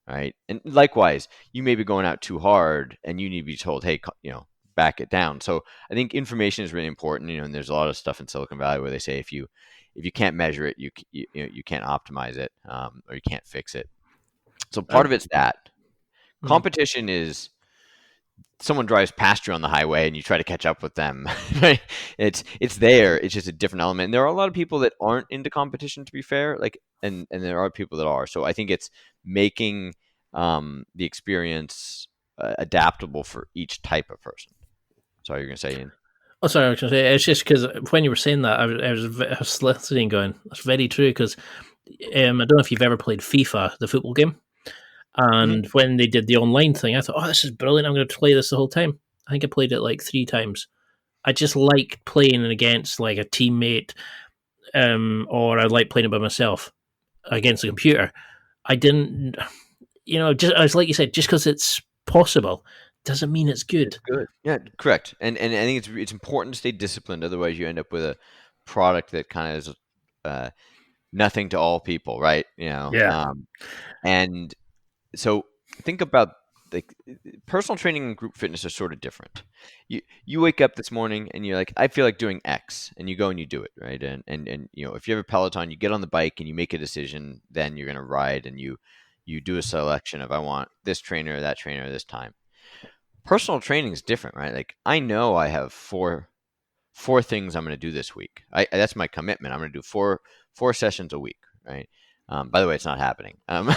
right? And likewise, you may be going out too hard, and you need to be told, hey, back it down. So I think information is really important. And there's a lot of stuff in Silicon Valley where they say if you can't measure it, you can't optimize it, or you can't fix it. So part of it's that. Competition is someone drives past you on the highway and you try to catch up with them. Right? It's there. It's just a different element. And there are a lot of people that aren't into competition, to be fair. And there are people that are. So I think it's making the experience adaptable for each type of person. Sorry, you're going to say, Ian? Oh, sorry, I was going to say, it's just because when you were saying that, I was listening going, that's very true, because I don't know if you've ever played FIFA, the football game. And when they did the online thing, I thought, oh, this is brilliant. I'm going to play this the whole time. I think I played it like 3 times. I just like playing against like a teammate, or I like playing it by myself against the computer. I didn't, just as like you said, just because it's possible doesn't mean it's good. It's good. Yeah, correct. And I think it's important to stay disciplined. Otherwise, you end up with a product that kind of is nothing to all people, right? Yeah. And so think about like personal training and group fitness are sort of different. You wake up this morning and you're like, I feel like doing X, and you go and you do it, right? And if you have a Peloton, you get on the bike and you make a decision, then you're gonna ride, and you do a selection of I want this trainer, that trainer, this time. Personal training is different, right? Like I know I have four things I'm going to do this week. That's my commitment. I'm going to do four sessions a week, right? By the way, it's not happening. But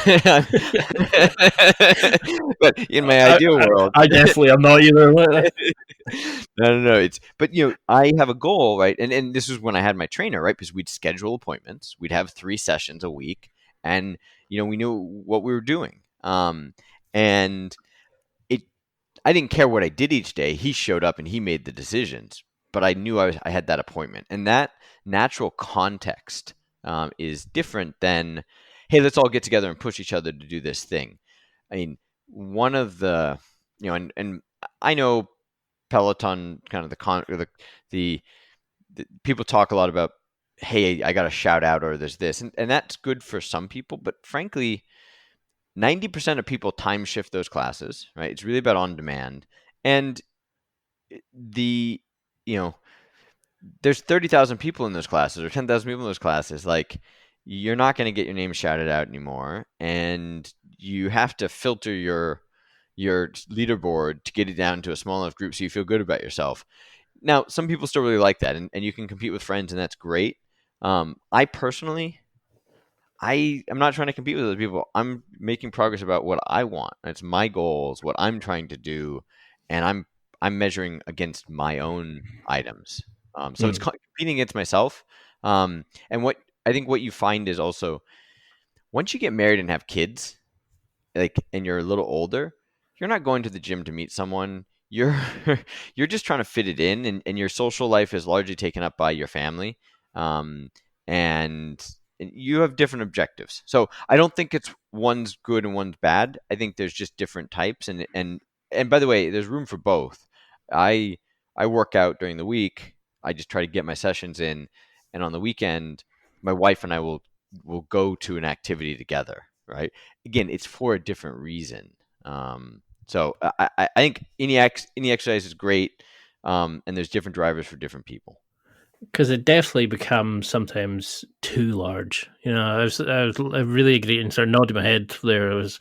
in my ideal world, I definitely am not either. no. But I have a goal, right? And this is when I had my trainer, right? Because we'd schedule appointments. We'd have 3 sessions a week, and we knew what we were doing. And I didn't care what I did each day. He showed up and he made the decisions, but I knew I had that appointment, and that natural context is different than, hey, let's all get together and push each other to do this thing. I mean, one of the, and I know Peloton kind of the people talk a lot about, hey, I got a shout out or there's this, and that's good for some people, but frankly, 90% of people time shift those classes, right? It's really about on demand. And there's 30,000 people in those classes or 10,000 people in those classes. Like, you're not going to get your name shouted out anymore. And you have to filter your leaderboard to get it down to a small enough group so you feel good about yourself. Now, some people still really like that, and you can compete with friends, and that's great. I personally, I'm not trying to compete with other people. I'm making progress about what I want. It's my goals, what I'm trying to do, and I'm measuring against my own items. So it's competing against myself. And what you find is also once you get married and have kids, like, and you're a little older, you're not going to the gym to meet someone. You're you're just trying to fit it in, and your social life is largely taken up by your family. And you have different objectives. So I don't think it's one's good and one's bad. I think there's just different types, and by the way, there's room for both. I work out during the week. I just try to get my sessions in, and on the weekend, my wife and I will go to an activity together. Right? Again, it's for a different reason. So I think any exercise is great, and there's different drivers for different people. Because it definitely becomes sometimes too large. I really agree and sort of nodding my head there. It was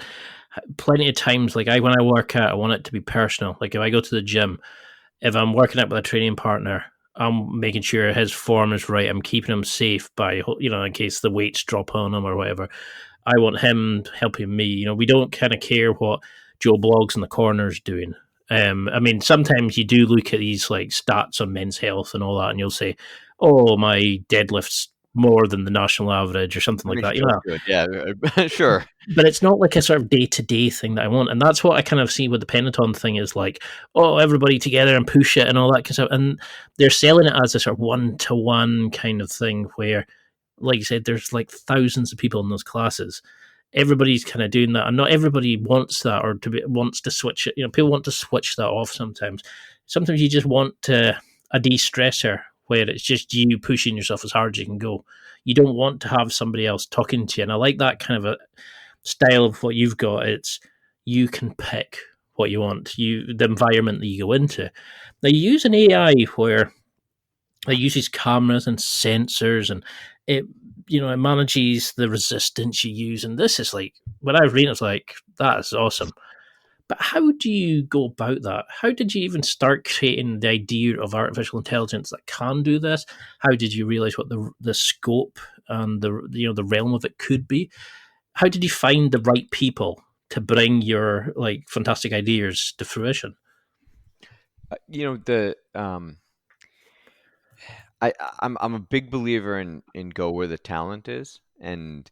plenty of times, like when I work out, I want it to be personal. Like if I go to the gym, if I'm working out with a training partner, I'm making sure his form is right. I'm keeping him safe by, in case the weights drop on him or whatever. I want him helping me. We don't kind of care what Joe Bloggs in the corner is doing. Sometimes you do look at these like stats on men's health and all that, and you'll say, "Oh, my deadlift's more than the national average," or something like that. Good. Yeah, sure. But it's not like a sort of day-to-day thing that I want, and that's what I kind of see with the Peloton thing is like, oh, everybody together and push it and all that kind of stuff, and they're selling it as a sort of one-to-one kind of thing where, like you said, there's like thousands of people in those classes. Everybody's kind of doing that, and not everybody wants that or wants to switch it. People want to switch that off sometimes. Sometimes you just want a de-stressor where it's just you pushing yourself as hard as you can go. You don't want to have somebody else talking to you, and I like that kind of a style of what you've got. It's you can pick what you want, the environment that you go into. Now you use an AI where it uses cameras and sensors, and it manages the resistance you use. And this is like, when I was reading, it's like, that is awesome. But how do you go about that? How did you even start creating the idea of artificial intelligence that can do this? How did you realize what the scope and the realm of it could be? How did you find the right people to bring your like fantastic ideas to fruition? I'm a big believer in go where the talent is, and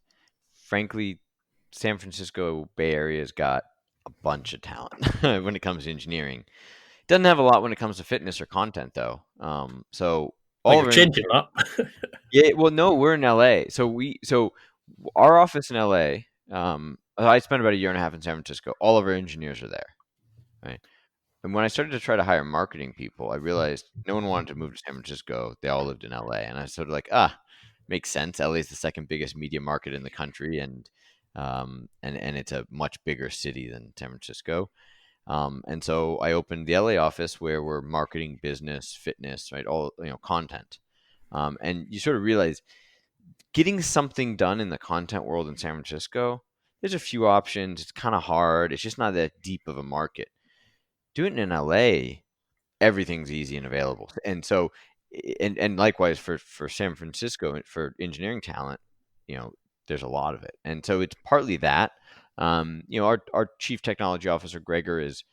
frankly, San Francisco Bay Area's got a bunch of talent when it comes to engineering. It doesn't have a lot when it comes to fitness or content, though. So all you're changing that. Yeah, well, no, we're in LA. So our office in LA, I spent about a year and a half in San Francisco. All of our engineers are there, right? And when I started to try to hire marketing people, I realized no one wanted to move to San Francisco. They all lived in LA, and I was sort of like, makes sense. LA is the second biggest media market in the country, and it's a much bigger city than San Francisco. And so I opened the LA office where we're marketing, business, fitness, right? All content. And you sort of realize getting something done in the content world in San Francisco, there's a few options. It's kind of hard. It's just not that deep of a market. Doing it in LA, everything's easy and available. And so, and likewise for San Francisco, for engineering talent, there's a lot of it. And so it's partly that. Our chief technology officer Gregor is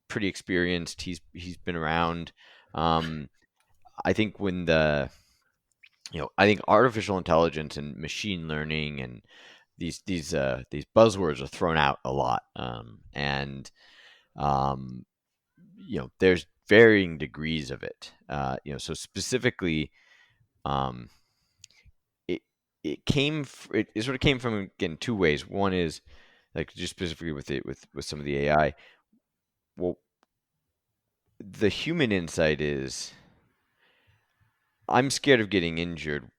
pretty experienced. He's been around. I think I think artificial intelligence and machine learning and these buzzwords are thrown out a lot, and there's varying degrees of it. So specifically, it sort of came from, again, two ways. One is like just specifically with some of the AI. Well, the human insight is, I'm scared of getting injured.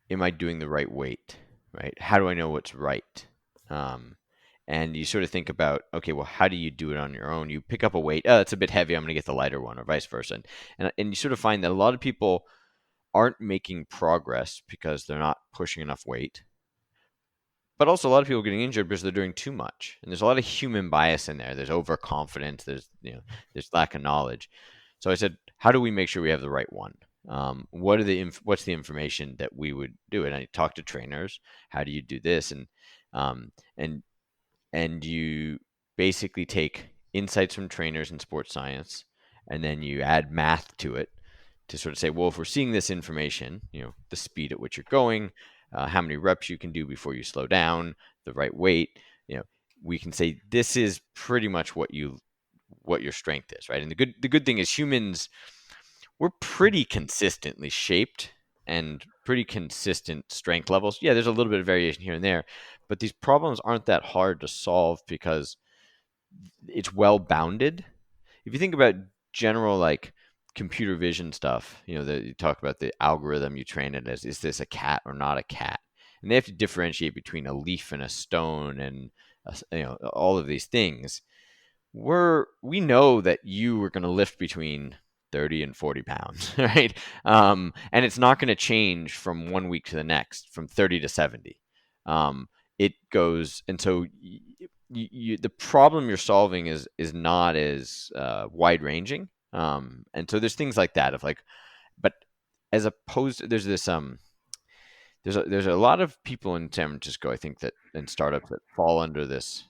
Am I doing the right weight? Right? How do I know what's right? And you sort of think about, okay, well, how do you do it on your own? You pick up a weight. Oh, it's a bit heavy. I'm going to get the lighter one, or vice versa. And you sort of find that a lot of people aren't making progress because they're not pushing enough weight. But also a lot of people getting injured because they're doing too much. And there's a lot of human bias in there. There's overconfidence. There's lack of knowledge. So I said, how do we make sure we have the right one? What's the information that we would do? And I talked to trainers. How do you do this? And you basically take insights from trainers in sports science, and then you add math to it to sort of say, well, if we're seeing this information, the speed at which you're going, how many reps you can do before you slow down, the right weight, we can say this is pretty much what your strength is, right? And the good thing is humans, we're pretty consistently shaped and pretty consistent strength levels. Yeah, there's a little bit of variation here and there, but these problems aren't that hard to solve because it's well bounded. If you think about general like computer vision stuff, you talk about the algorithm you train it as, is this a cat or not a cat? And they have to differentiate between a leaf and a stone and all of these things. We know that you are going to lift between 30 and 40 pounds, right? And it's not going to change from 1 week to the next, from 30 to 70. It goes, and so the problem you're solving is not as wide ranging. And so there's things like that of like, but as opposed to, there's this there's a lot of people in San Francisco, I think, that in startups that fall under this.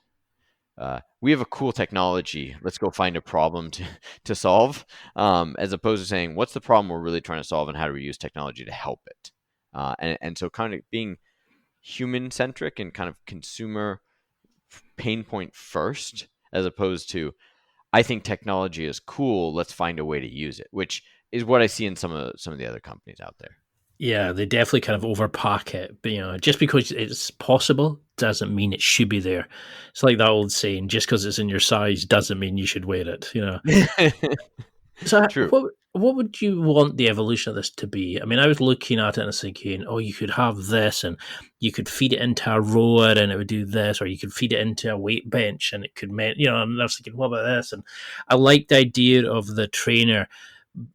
We have a cool technology. Let's go find a problem to solve, as opposed to saying, what's the problem we're really trying to solve, and how do we use technology to help it? And so kind of being human-centric and kind of consumer pain point first, as opposed to, I think technology is cool, let's find a way to use it, which is what I see in some of the other companies out there. Yeah, they definitely kind of overpack it. But, just because it's possible doesn't mean it should be there. It's like that old saying, just because it's in your size doesn't mean you should wear it, So True. what would you want the evolution of this to be? I mean, I was looking at it and I was thinking, oh, you could have this and you could feed it into a rower and it would do this, or you could feed it into a weight bench and it could, and I was thinking, what about this? And I like the idea of the trainer,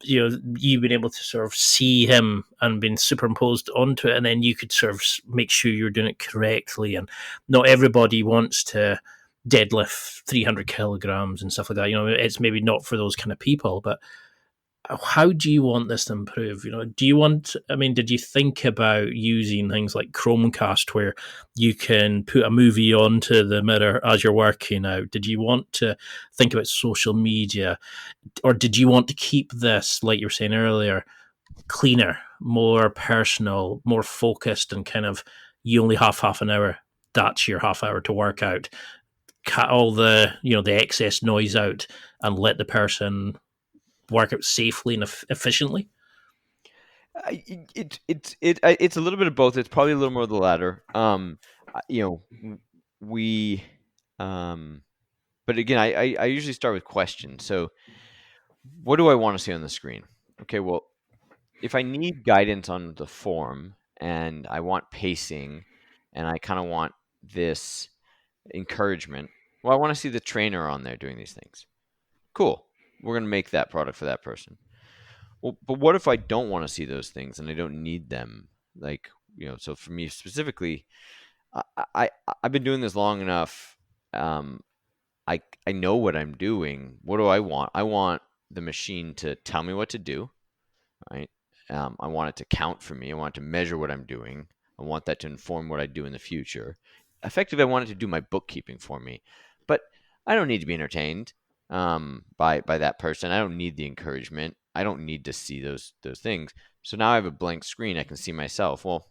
you being able to sort of see him and being superimposed onto it, and then you could sort of make sure you're doing it correctly. And not everybody wants to deadlift 300 kilograms and stuff like that. It's maybe not for those kind of people, but how do you want this to improve? Did you think about using things like Chromecast where you can put a movie onto the mirror as you're working out? Did you want to think about social media, or did you want to keep this, like you were saying earlier, cleaner, more personal, more focused, and kind of you only have half an hour, that's your half hour to work out, cut all the the excess noise out and let the person work out safely and efficiently? It's a little bit of both. It's probably a little more of the latter. we, but again, I usually start with questions. So, what do I want to see on the screen? Okay, well, if I need guidance on the form and I want pacing and I kind of want this encouragement, well, I want to see the trainer on there doing these things. Cool. We're going to make that product for that person. Well, but what if I don't want to see those things and I don't need them? Like, so for me specifically, I, I I've been doing this long enough. Um, I know what I'm doing. What do I want? I want the machine to tell me what to do, right? I want it to count for me. I want it to measure what I'm doing. I want that to inform what I do in the future. Effectively, I want it to do my bookkeeping for me. But I don't need to be entertained by that person. I don't need the encouragement. I don't need to see those things. So now I have a blank screen. I can see myself. Well,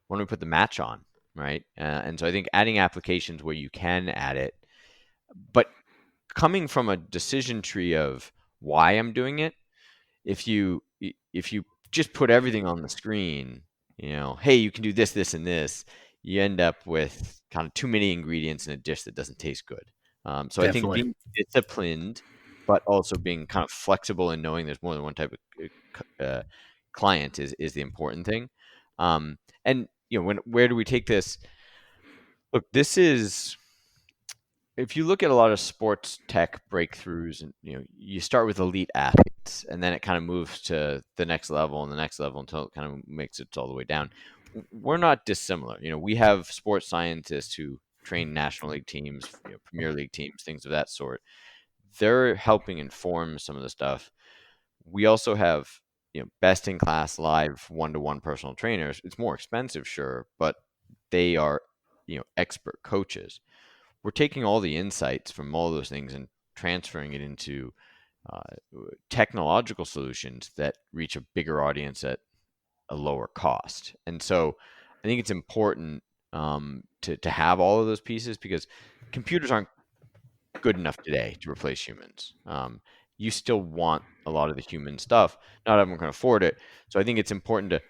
why don't we put the match on, right? And so I think adding applications where you can add it, but coming from a decision tree of why I'm doing it, if you just put everything on the screen, hey, you can do this, this, and this, you end up with kind of too many ingredients in a dish that doesn't taste good. So I think Definitely. being disciplined, but also being kind of flexible and knowing there's more than one type of client is the important thing. And where do we take this? Look, this is, if you look at a lot of sports tech breakthroughs, and you start with elite athletes and then it kind of moves to the next level and the next level until it kind of makes it all the way down. We're not dissimilar. We have sports scientists who train national league teams, premier league teams, things of that sort. They're helping inform some of the stuff. We also have best in class live one-to-one personal trainers. It's more expensive, sure, but they are expert coaches. We're taking all the insights from all those things and transferring it into uh, technological solutions that reach a bigger audience at a lower cost. And so I think it's important to have all of those pieces, because computers aren't good enough today to replace humans. You still want a lot of the human stuff. Not everyone can afford it. So I think it's important to,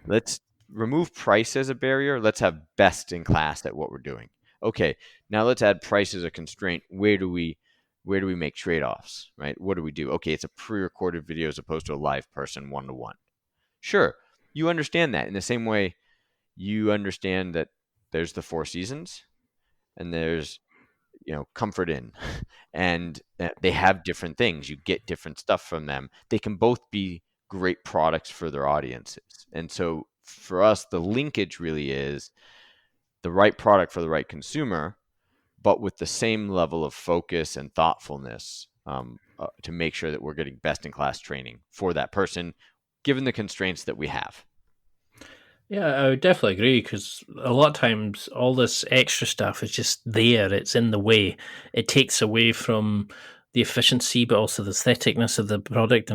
let's remove price as a barrier. Let's have best in class at what we're doing. Okay, now let's add price as a constraint. Where do we make trade-offs, right? What do we do? Okay, it's a pre-recorded video as opposed to a live person one-to-one. Sure, you understand that in the same way you understand that there's the Four Seasons and there's Comfort Inn, and they have different things. You get different stuff from them. They can both be great products for their audiences. And so for us, the linkage really is the right product for the right consumer, but with the same level of focus and thoughtfulness to make sure that we're getting best in class training for that person, given the constraints that we have. Yeah, I would definitely agree, because a lot of times all this extra stuff is just there. It's in the way. It takes away from the efficiency, but also the aestheticness of the product,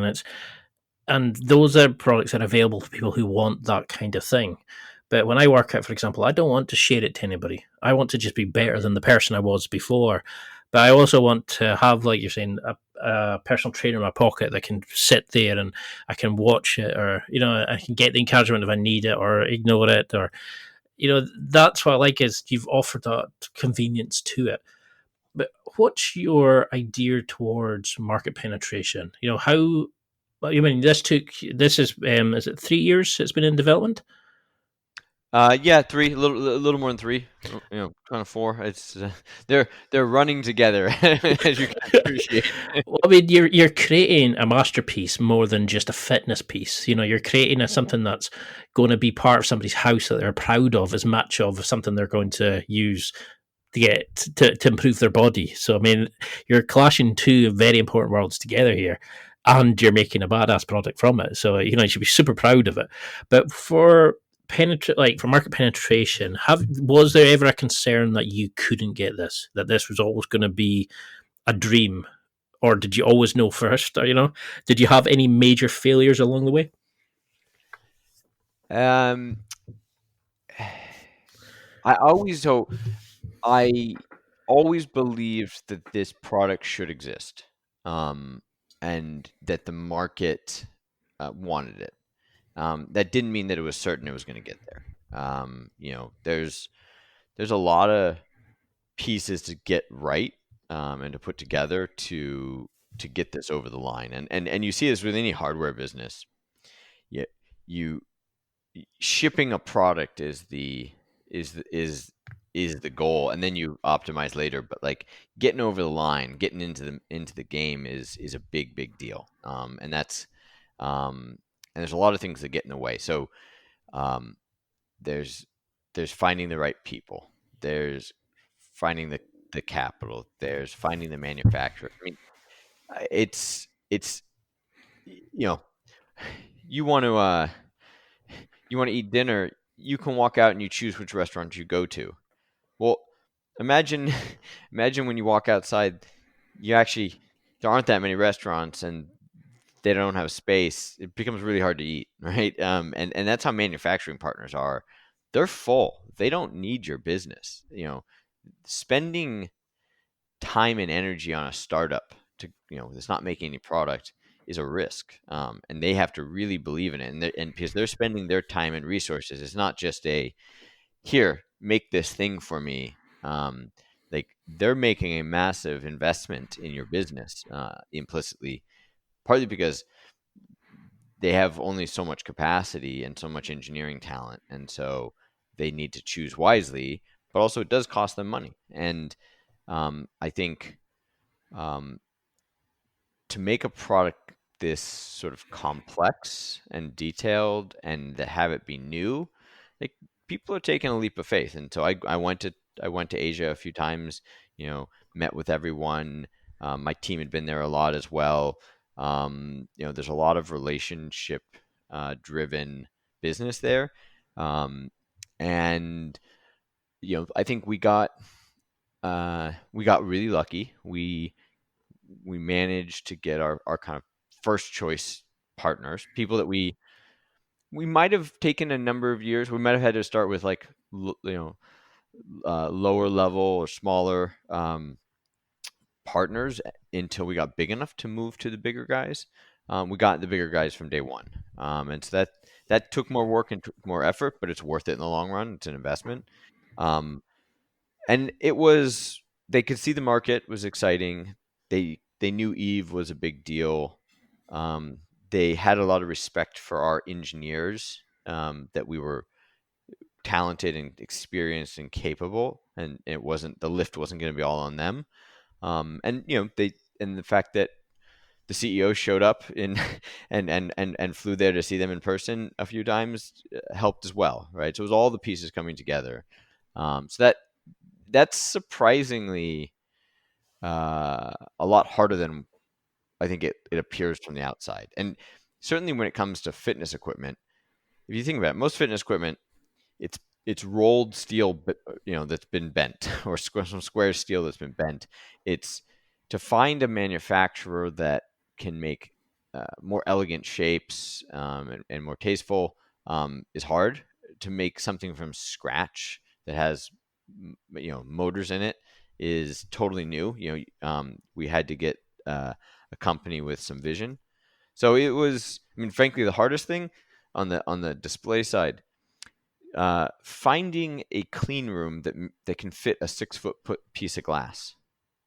and those are products that are available to people who want that kind of thing. But when I work out, for example, I don't want to share it to anybody. I want to just be better than the person I was before. But I also want to have, like you're saying, a personal trainer in my pocket that can sit there and I can watch it, or I can get the encouragement if I need it, or ignore it, or that's what I like, is you've offered that convenience to it. But what's your idea towards market penetration? How? Well, you mean this is it 3 years it's been in development? Yeah, three, a little more than three, kind of four. It's they're running together, as you can appreciate. Well, I mean, you're creating a masterpiece more than just a fitness piece. You're creating something that's going to be part of somebody's house that they're proud of, as much of something they're going to use to improve their body. So I mean, you're clashing two very important worlds together here, and you're making a badass product from it. So you should be super proud of it. But for for market penetration, was there ever a concern that you couldn't get this, that this was always going to be a dream, or did you always know first? Or, did you have any major failures along the way? Um, I always so I always believed that this product should exist, and that the market wanted it. That didn't mean that it was certain it was going to get there. There's a lot of pieces to get right, and to put together to get this over the line. And you see this with any hardware business. You shipping a product is the goal, and then you optimize later. But like getting over the line, getting into the game is a big deal. And that's and there's a lot of things that get in the way. So um, there's finding the right people. There's finding the capital. There's finding the manufacturer. I mean, it's you know you want to eat dinner, you can walk out and you choose which restaurant you go to. Well, imagine imagine when you walk outside, there aren't that many restaurants and they don't have space. It becomes really hard to eat, right? And that's how manufacturing partners are. They're full. They don't need your business. Spending time and energy on a startup that's not making any product is a risk, and they have to really believe in it, and because they're spending their time and resources, it's not just here, make this thing for me. Like they're making a massive investment in your business, implicitly, partly because they have only so much capacity and so much engineering talent, and so they need to choose wisely. But also, it does cost them money, and I think to make a product this sort of complex and detailed and to have it be new, like people are taking a leap of faith. And so I went to Asia a few times, met with everyone. My team had been there a lot as well. There's a lot of relationship driven business there. And I think we got really lucky. We managed to get our kind of first choice partners, people that we might have taken a number of years. We might have had to start with like lower level or smaller partners until we got big enough to move to the bigger guys. We got the bigger guys from day one, and so that took more work and more effort, but it's worth it in the long run. It's an investment, and they could see the market was exciting. They knew Yves was a big deal. They had a lot of respect for our engineers, that we were talented and experienced and capable, and the lift wasn't going to be all on them. And the fact that the CEO showed up and flew there to see them in person a few times helped as well, right? So it was all the pieces coming together. So that's surprisingly a lot harder than I think it appears from the outside. And certainly when it comes to fitness equipment, if you think about it, most fitness equipment, it's rolled steel, that's been bent, or some square steel that's been bent. It's to find a manufacturer that can make more elegant shapes, and more tasteful, is hard. To make something from scratch that has motors in it is totally new. We had to get a company with some vision. So it was, frankly, the hardest thing on the display side. Finding a clean room that can fit a 6-foot piece of glass.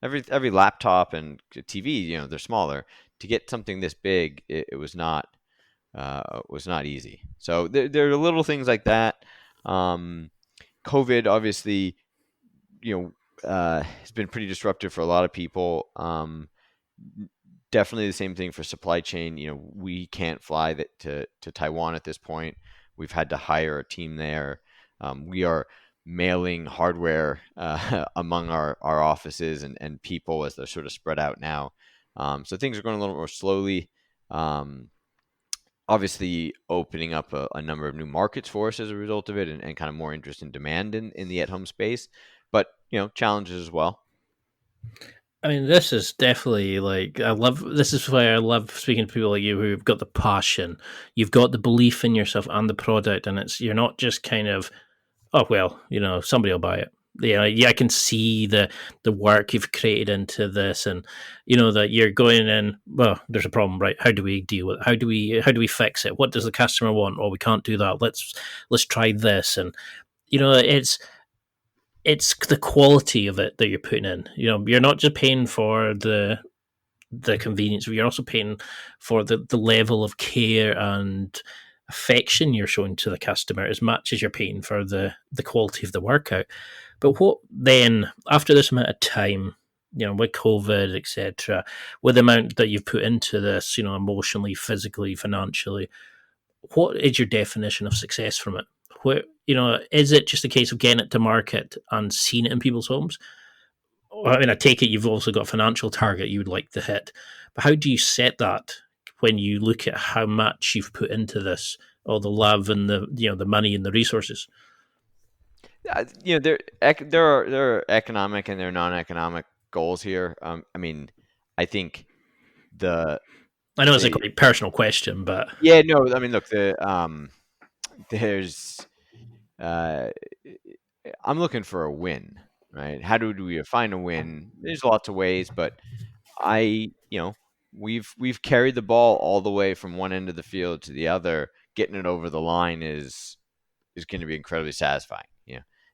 Every laptop and TV, they're smaller. To get something this big, it was not easy. So there are little things like that. COVID obviously, has been pretty disruptive for a lot of people. Definitely the same thing for supply chain. We can't fly to Taiwan at this point. We've had to hire a team there. We are mailing hardware among our offices and people as they're sort of spread out now. So things are going a little more slowly. Obviously opening up a number of new markets for us as a result of it, and kind of more interest and demand in the at-home space. But, challenges as well. This is definitely this is why I love speaking to people like you who've got the passion, you've got the belief in yourself and the product, and you're not just kind of, oh, well, somebody will buy it. I can see the work you've created into this, and that you're going in. Well, there's a problem, right? How do we deal with it? How do we fix it? What does the customer want? Oh, we can't do that. Let's try this, and it's the quality of it that you're putting in. You're not just paying for the convenience, but you're also paying for the level of care and affection you're showing to the customer as much as you're paying for the quality of the workout. But what then, after this amount of time, with COVID, etc., with the amount that you've put into this, emotionally, physically, financially, what is your definition of success from it? Where, is it just a case of getting it to market and seeing it in people's homes? I mean, I take it you've also got a financial target you would like to hit, but how do you set that when you look at how much you've put into this, all the love and the money and the resources? There are economic and there are non-economic goals here. I mean, I think the I know it's a the quite personal question, but yeah, no, I mean, look, there's uh, I'm looking for a win, right? How do we find a win? There's lots of ways, but I, we've carried the ball all the way from one end of the field to the other. Getting it over the line is going to be incredibly satisfying.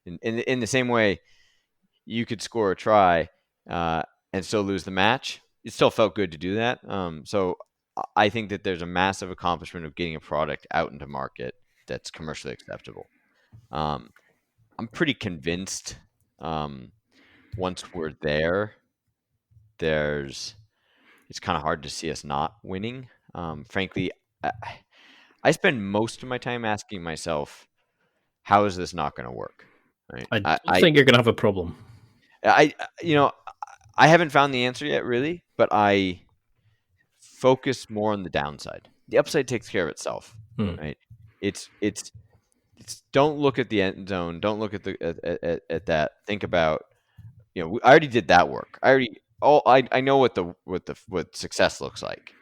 In the same way, you could score a try and still lose the match. It still felt good to do that. So I think that there's a massive accomplishment of getting a product out into market that's commercially acceptable. Um, I'm pretty convinced once we're there, there's it's kind of hard to see us not winning. Frankly, I, I spend most of my time asking myself, how is this not going to work? Right? I don't think you're going to have a problem. I, you know, I haven't found the answer yet, really, but I focus more on the downside. The upside takes care of itself, right? It's don't look at the end zone. Don't look at at that. Think about, I already did that work. I know what success looks like.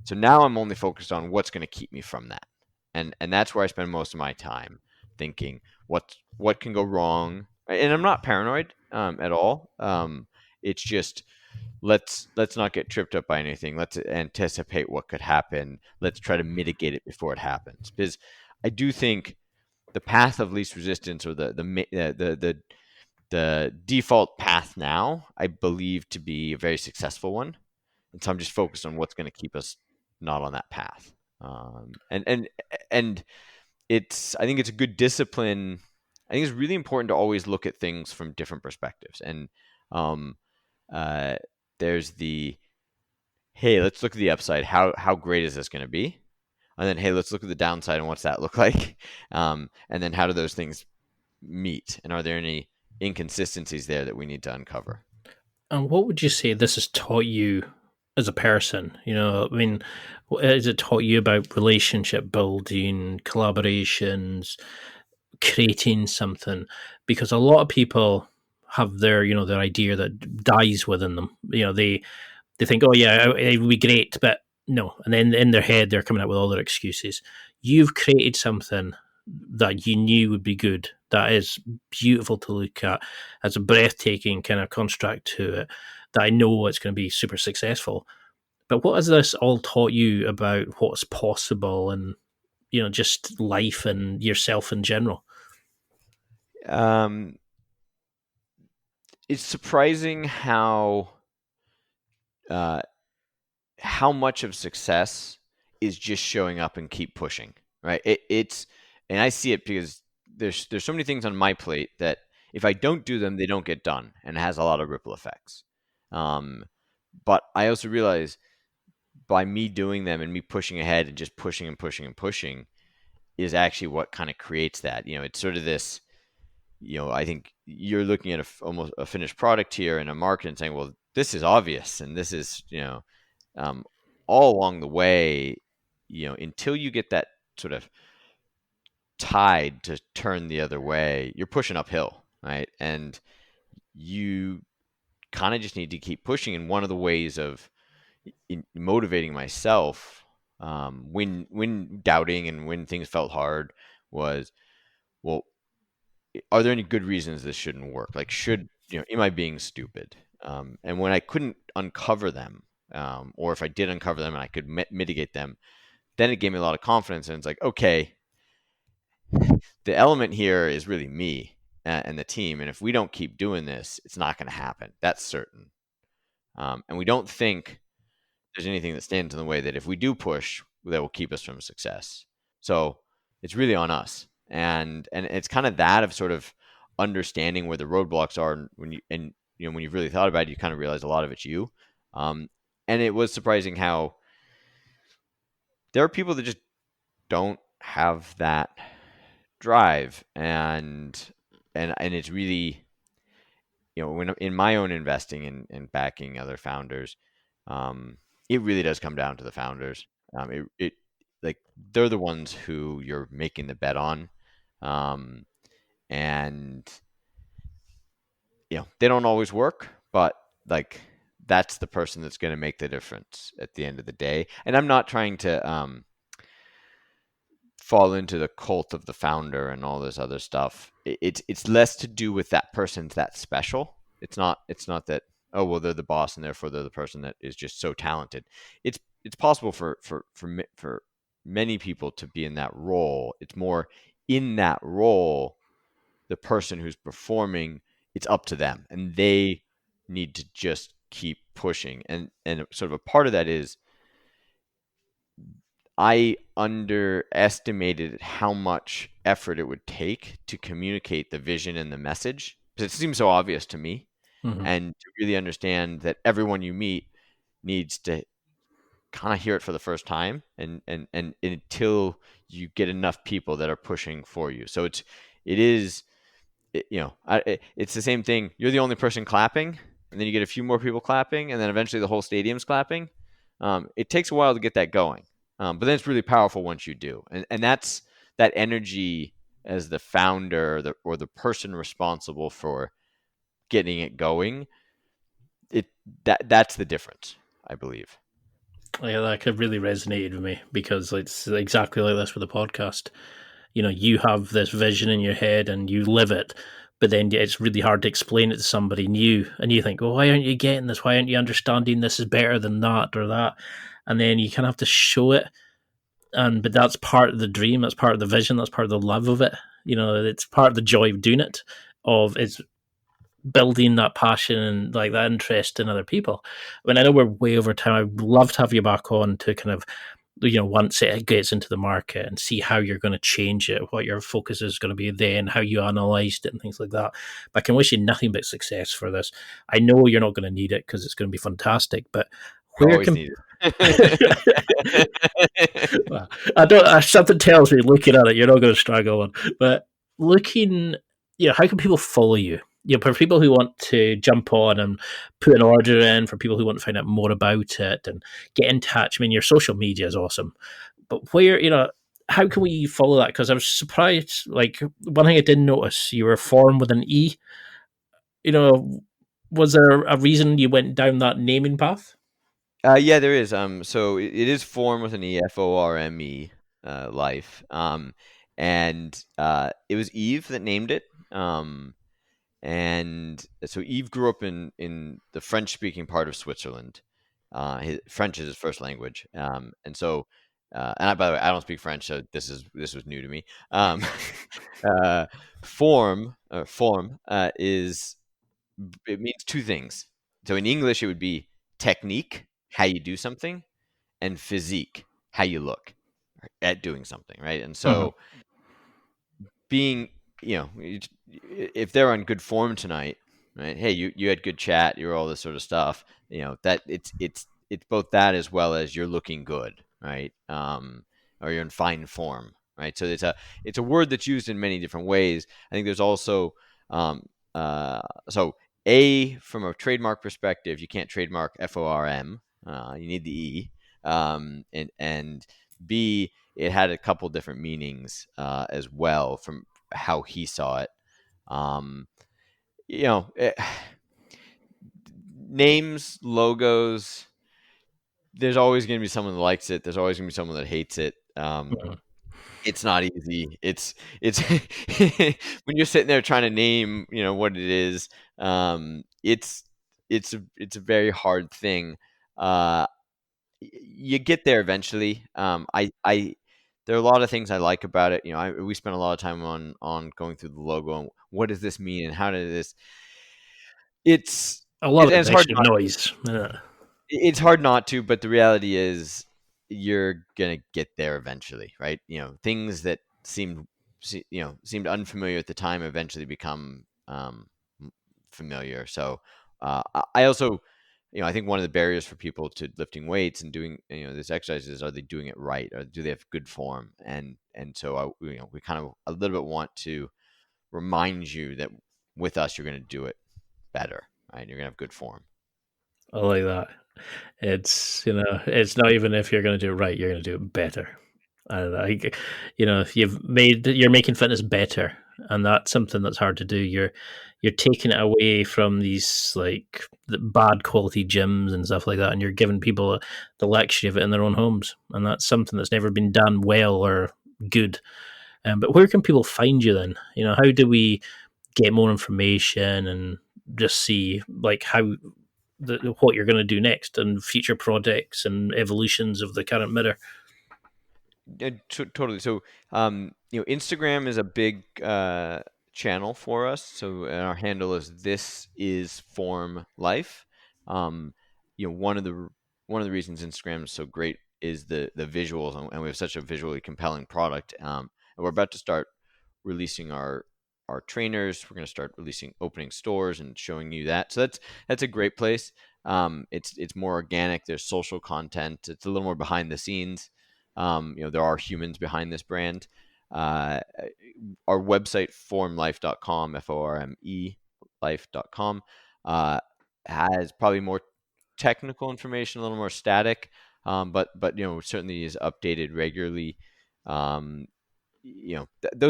So now I'm only focused on what's going to keep me from that, and that's where I spend most of my time thinking what can go wrong. And I'm not paranoid at all. It's just let's not get tripped up by anything. Let's anticipate what could happen. Let's try to mitigate it before it happens. Because I do think the path of least resistance, or the default path now, I believe to be a very successful one. And so I'm just focused on what's going to keep us not on that path. And I think it's a good discipline. I think it's really important to always look at things from different perspectives. And um, there's hey, let's look at the upside. How great is this going to be? And then, hey, let's look at the downside and what's that look like? And then how do those things meet? And are there any inconsistencies there that we need to uncover? And what would you say this has taught you as a person? I mean, what has it taught you about relationship building, collaborations, creating something? Because a lot of people have their idea that dies within them. They think, oh yeah, it would be great, but no. And then in their head, they're coming up with all their excuses. You've created something that you knew would be good, that is beautiful to look at, has a breathtaking kind of construct to it, that I know it's going to be super successful. But what has this all taught you about what's possible and, just life and yourself in general? Um, it's surprising uh, how much of success is just showing up and keep pushing, right? And I see it because there's so many things on my plate that if I don't do them, they don't get done, and it has a lot of ripple effects. But I also realize by me doing them and me pushing ahead and just pushing and pushing and pushing is actually what kind of creates that. It's sort of this. I think you're looking at almost a finished product here in a market and saying, well, this is obvious, and this is all along the way, until you get that sort of tide to turn the other way, you're pushing uphill, right? And you kind of just need to keep pushing. And one of the ways of motivating myself, when doubting and when things felt hard, was, well, are there any good reasons this shouldn't work? Like, am I being stupid? And when I couldn't uncover them, or if I did uncover them and I could mitigate them, then it gave me a lot of confidence. And it's like, okay, the element here is really me. and the team. And if we don't keep doing this, it's not going to happen. That's certain. And we don't think there's anything that stands in the way that if we do push, that will keep us from success. So it's really on us. And it's kind of that of sort of understanding where the roadblocks are when you've really thought about it, you kind of realize a lot of it's you. And it was surprising how there are people that just don't have that drive, and it's really, when in my own investing and backing other founders, it really does come down to the founders. It like they're the ones who you're making the bet on, and they don't always work, but like that's the person that's going to make the difference at the end of the day. And I'm not trying to fall into the cult of the founder and all this other stuff. It's less to do with that person's that special. It's not that, oh well, they're the boss and therefore they're the person that is just so talented. It's possible for many people to be in that role. It's more in that role, the person who's performing, it's up to them and they need to just keep pushing. And sort of a part of that is I underestimated how much effort it would take to communicate the vision and the message, because it seems so obvious to me. Mm-hmm. And to really understand that everyone you meet needs to kind of hear it for the first time, and until you get enough people that are pushing for you. So it's the same thing. You're the only person clapping, and then you get a few more people clapping, and then eventually the whole stadium's clapping. It takes a while to get that going. But then it's really powerful once you do. And that's that energy as the founder or the person responsible for getting it going. That's the difference, I believe. Yeah, that could really resonated with me because it's exactly like this with the podcast. You have this vision in your head and you live it, but then it's really hard to explain it to somebody new. And you think, well, why aren't you getting this? Why aren't you understanding this is better than that or that? And then you kind of have to show it. But that's part of the dream. That's part of the vision. That's part of the love of it. It's part of the joy of doing it. It's building that passion and like that interest in other people. I mean, I know we're way over time. I'd love to have you back on to kind of, once it gets into the market and see how you're going to change it, what your focus is going to be then, how you analysed it and things like that. But I can wish you nothing but success for this. I know you're not going to need it because it's going to be fantastic, but where Always can... need it. Well, I don't. Something tells me, looking at it, you're not going to struggle on. But looking, how can people follow you? For people who want to jump on and put an order in, for people who want to find out more about it and get in touch. I mean, your social media is awesome, but how can we follow that? Because I was surprised. Like, one thing I didn't notice, you were formed with an E. Was there a reason you went down that naming path? Yeah, there is. So it is form with an E, FORME, life. And it was Yves that named it. And so Yves grew up in the French-speaking part of Switzerland. French is his first language. And so, by the way, I don't speak French, so this was new to me. Form is it means two things. So in English, it would be technique, how you do something, and physique, how you look at doing something, right? And so being, if they're on good form tonight, right? Hey, you had good chat, you're all this sort of stuff, that it's both that as well as you're looking good, right? Or you're in fine form, right? So it's a word that's used in many different ways. I think there's also, so from a trademark perspective, you can't trademark FORM. You need the E. And B, it had a couple different meanings as well from how he saw it. Names, logos, there's always going to be someone that likes it. There's always going to be someone that hates it. It's not easy. It's when you're sitting there trying to name, what it is. It's a very hard thing. You get there eventually. there are a lot of things I like about it. We spent a lot of time on going through the logo and what does this mean and how did this. It's A lot it's, of and it's actually noise. it's hard not to, but the reality is you're gonna get there eventually, right? Things that seemed unfamiliar at the time eventually become familiar. So I also, I think one of the barriers for people to lifting weights and doing this exercise is, are they doing it right, or do they have good form? And so we kind of a little bit want to remind you that with us you're going to do it better, right? You're going to have good form. I like that. It's not even if you're going to do it right, you're going to do it better. And you're making fitness better, and that's something that's hard to do. You're taking it away from these like the bad quality gyms and stuff like that, and you're giving people the luxury of it in their own homes, and that's something that's never been done well or good. But where can people find you then? How do we get more information and just see like how what you're going to do next and future projects and evolutions of the current mirror? Totally. So, Instagram is a big channel for us. So, and our handle is This Is Form Life. One of the reasons Instagram is so great is the visuals, and we have such a visually compelling product. And we're about to start releasing our trainers. We're going to start releasing opening stores and showing you that. So that's a great place. It's more organic. There's social content. It's a little more behind the scenes. There are humans behind this brand. Our website, formelife.com, FORME life.com, has probably more technical information, a little more static, but certainly is updated regularly. Those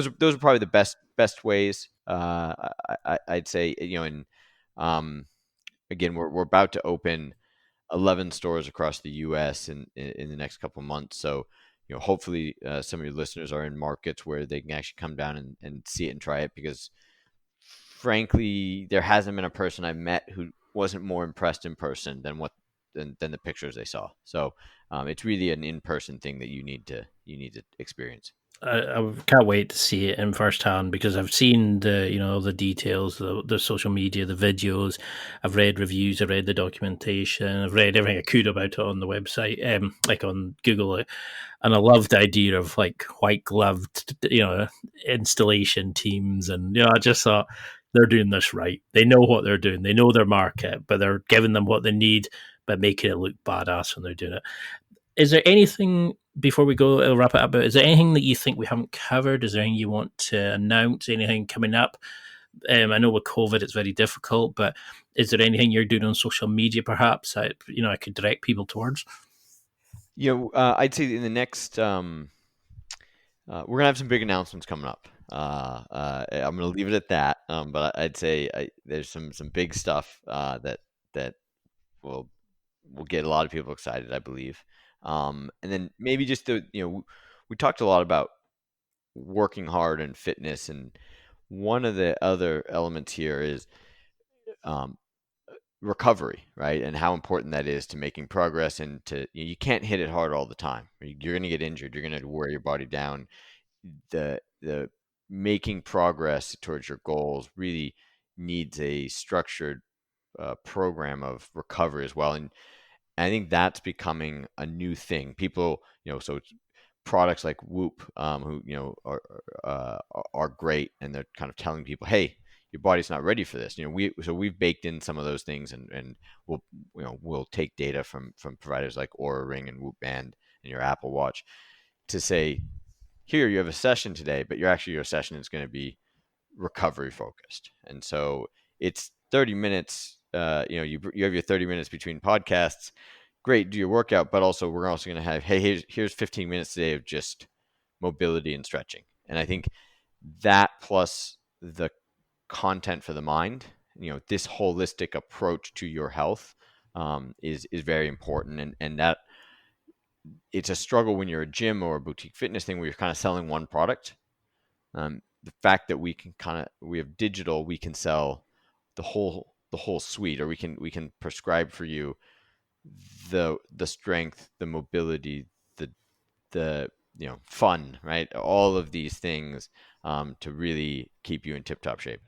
are probably the best ways. I'd say, and again, we're about to open 11 stores across the U.S. in the next couple of months. So, hopefully some of your listeners are in markets where they can actually come down and see it and try it, because frankly, there hasn't been a person I've met who wasn't more impressed in person than the pictures they saw. So it's really an in-person thing that you need to experience. I can't wait to see it in firsthand, because I've seen the details, the social media, the videos. I've read reviews, I've read the documentation, I've read everything I could about it on the website, like on Google, and I love the idea of like white gloved, installation teams, and I just thought they're doing this right. They know what they're doing. They know their market, but they're giving them what they need, but making it look badass when they're doing it. Is there anything before we go wrap it up? Is there anything that you think we haven't covered? Is there anything you want to announce? Anything coming up? I know with COVID it's very difficult, but is there anything you're doing on social media, perhaps? I could direct people towards. I'd say in the next, we're gonna have some big announcements coming up. I'm gonna leave it at that. But I'd say there's some big stuff that will get a lot of people excited, I believe. And then maybe just we talked a lot about working hard and fitness, and one of the other elements here is recovery, right? And how important that is to making progress, and you can't hit it hard all the time. You're going to get injured. You're going to wear your body down. The making progress towards your goals really needs a structured program of recovery as well. And I think that's becoming a new thing. People, so it's products like Whoop, who are great, and they're kind of telling people, hey, your body's not ready for this. We've baked in some of those things, and we'll take data from providers like Oura Ring and Whoop Band and your Apple Watch to say, here you have a session today, but your session is going to be recovery focused, and so it's 30 minutes. You have your 30 minutes between podcasts. Great, do your workout, but also we're also going to have, hey, here's 15 minutes today of just mobility and stretching. And I think that plus the content for the mind, this holistic approach to your health is very important, and that it's a struggle when you're a gym or a boutique fitness thing where you're kind of selling one product. The fact that we have digital, we can sell the whole suite, or we can prescribe for you the strength, the mobility, the fun, right? All of these things to really keep you in tip-top shape.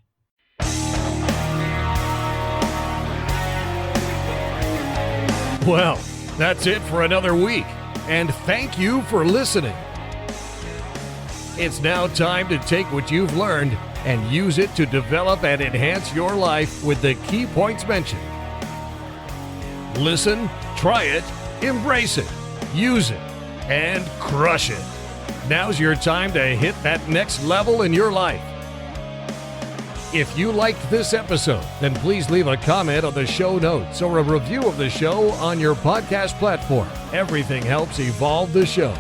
Well, that's it for another week, and thank you for listening. It's now time to take what you've learned and use it to develop and enhance your life with the key points mentioned. Listen, try it, embrace it, use it, and crush it. Now's your time to hit that next level in your life. If you liked this episode, then please leave a comment on the show notes or a review of the show on your podcast platform. Everything helps evolve the show.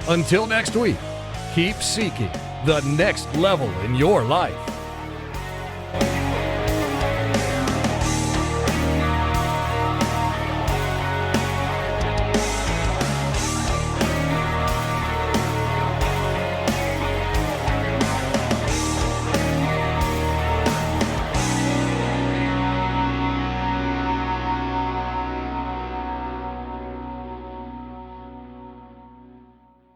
Until next week, keep seeking the next level in your life.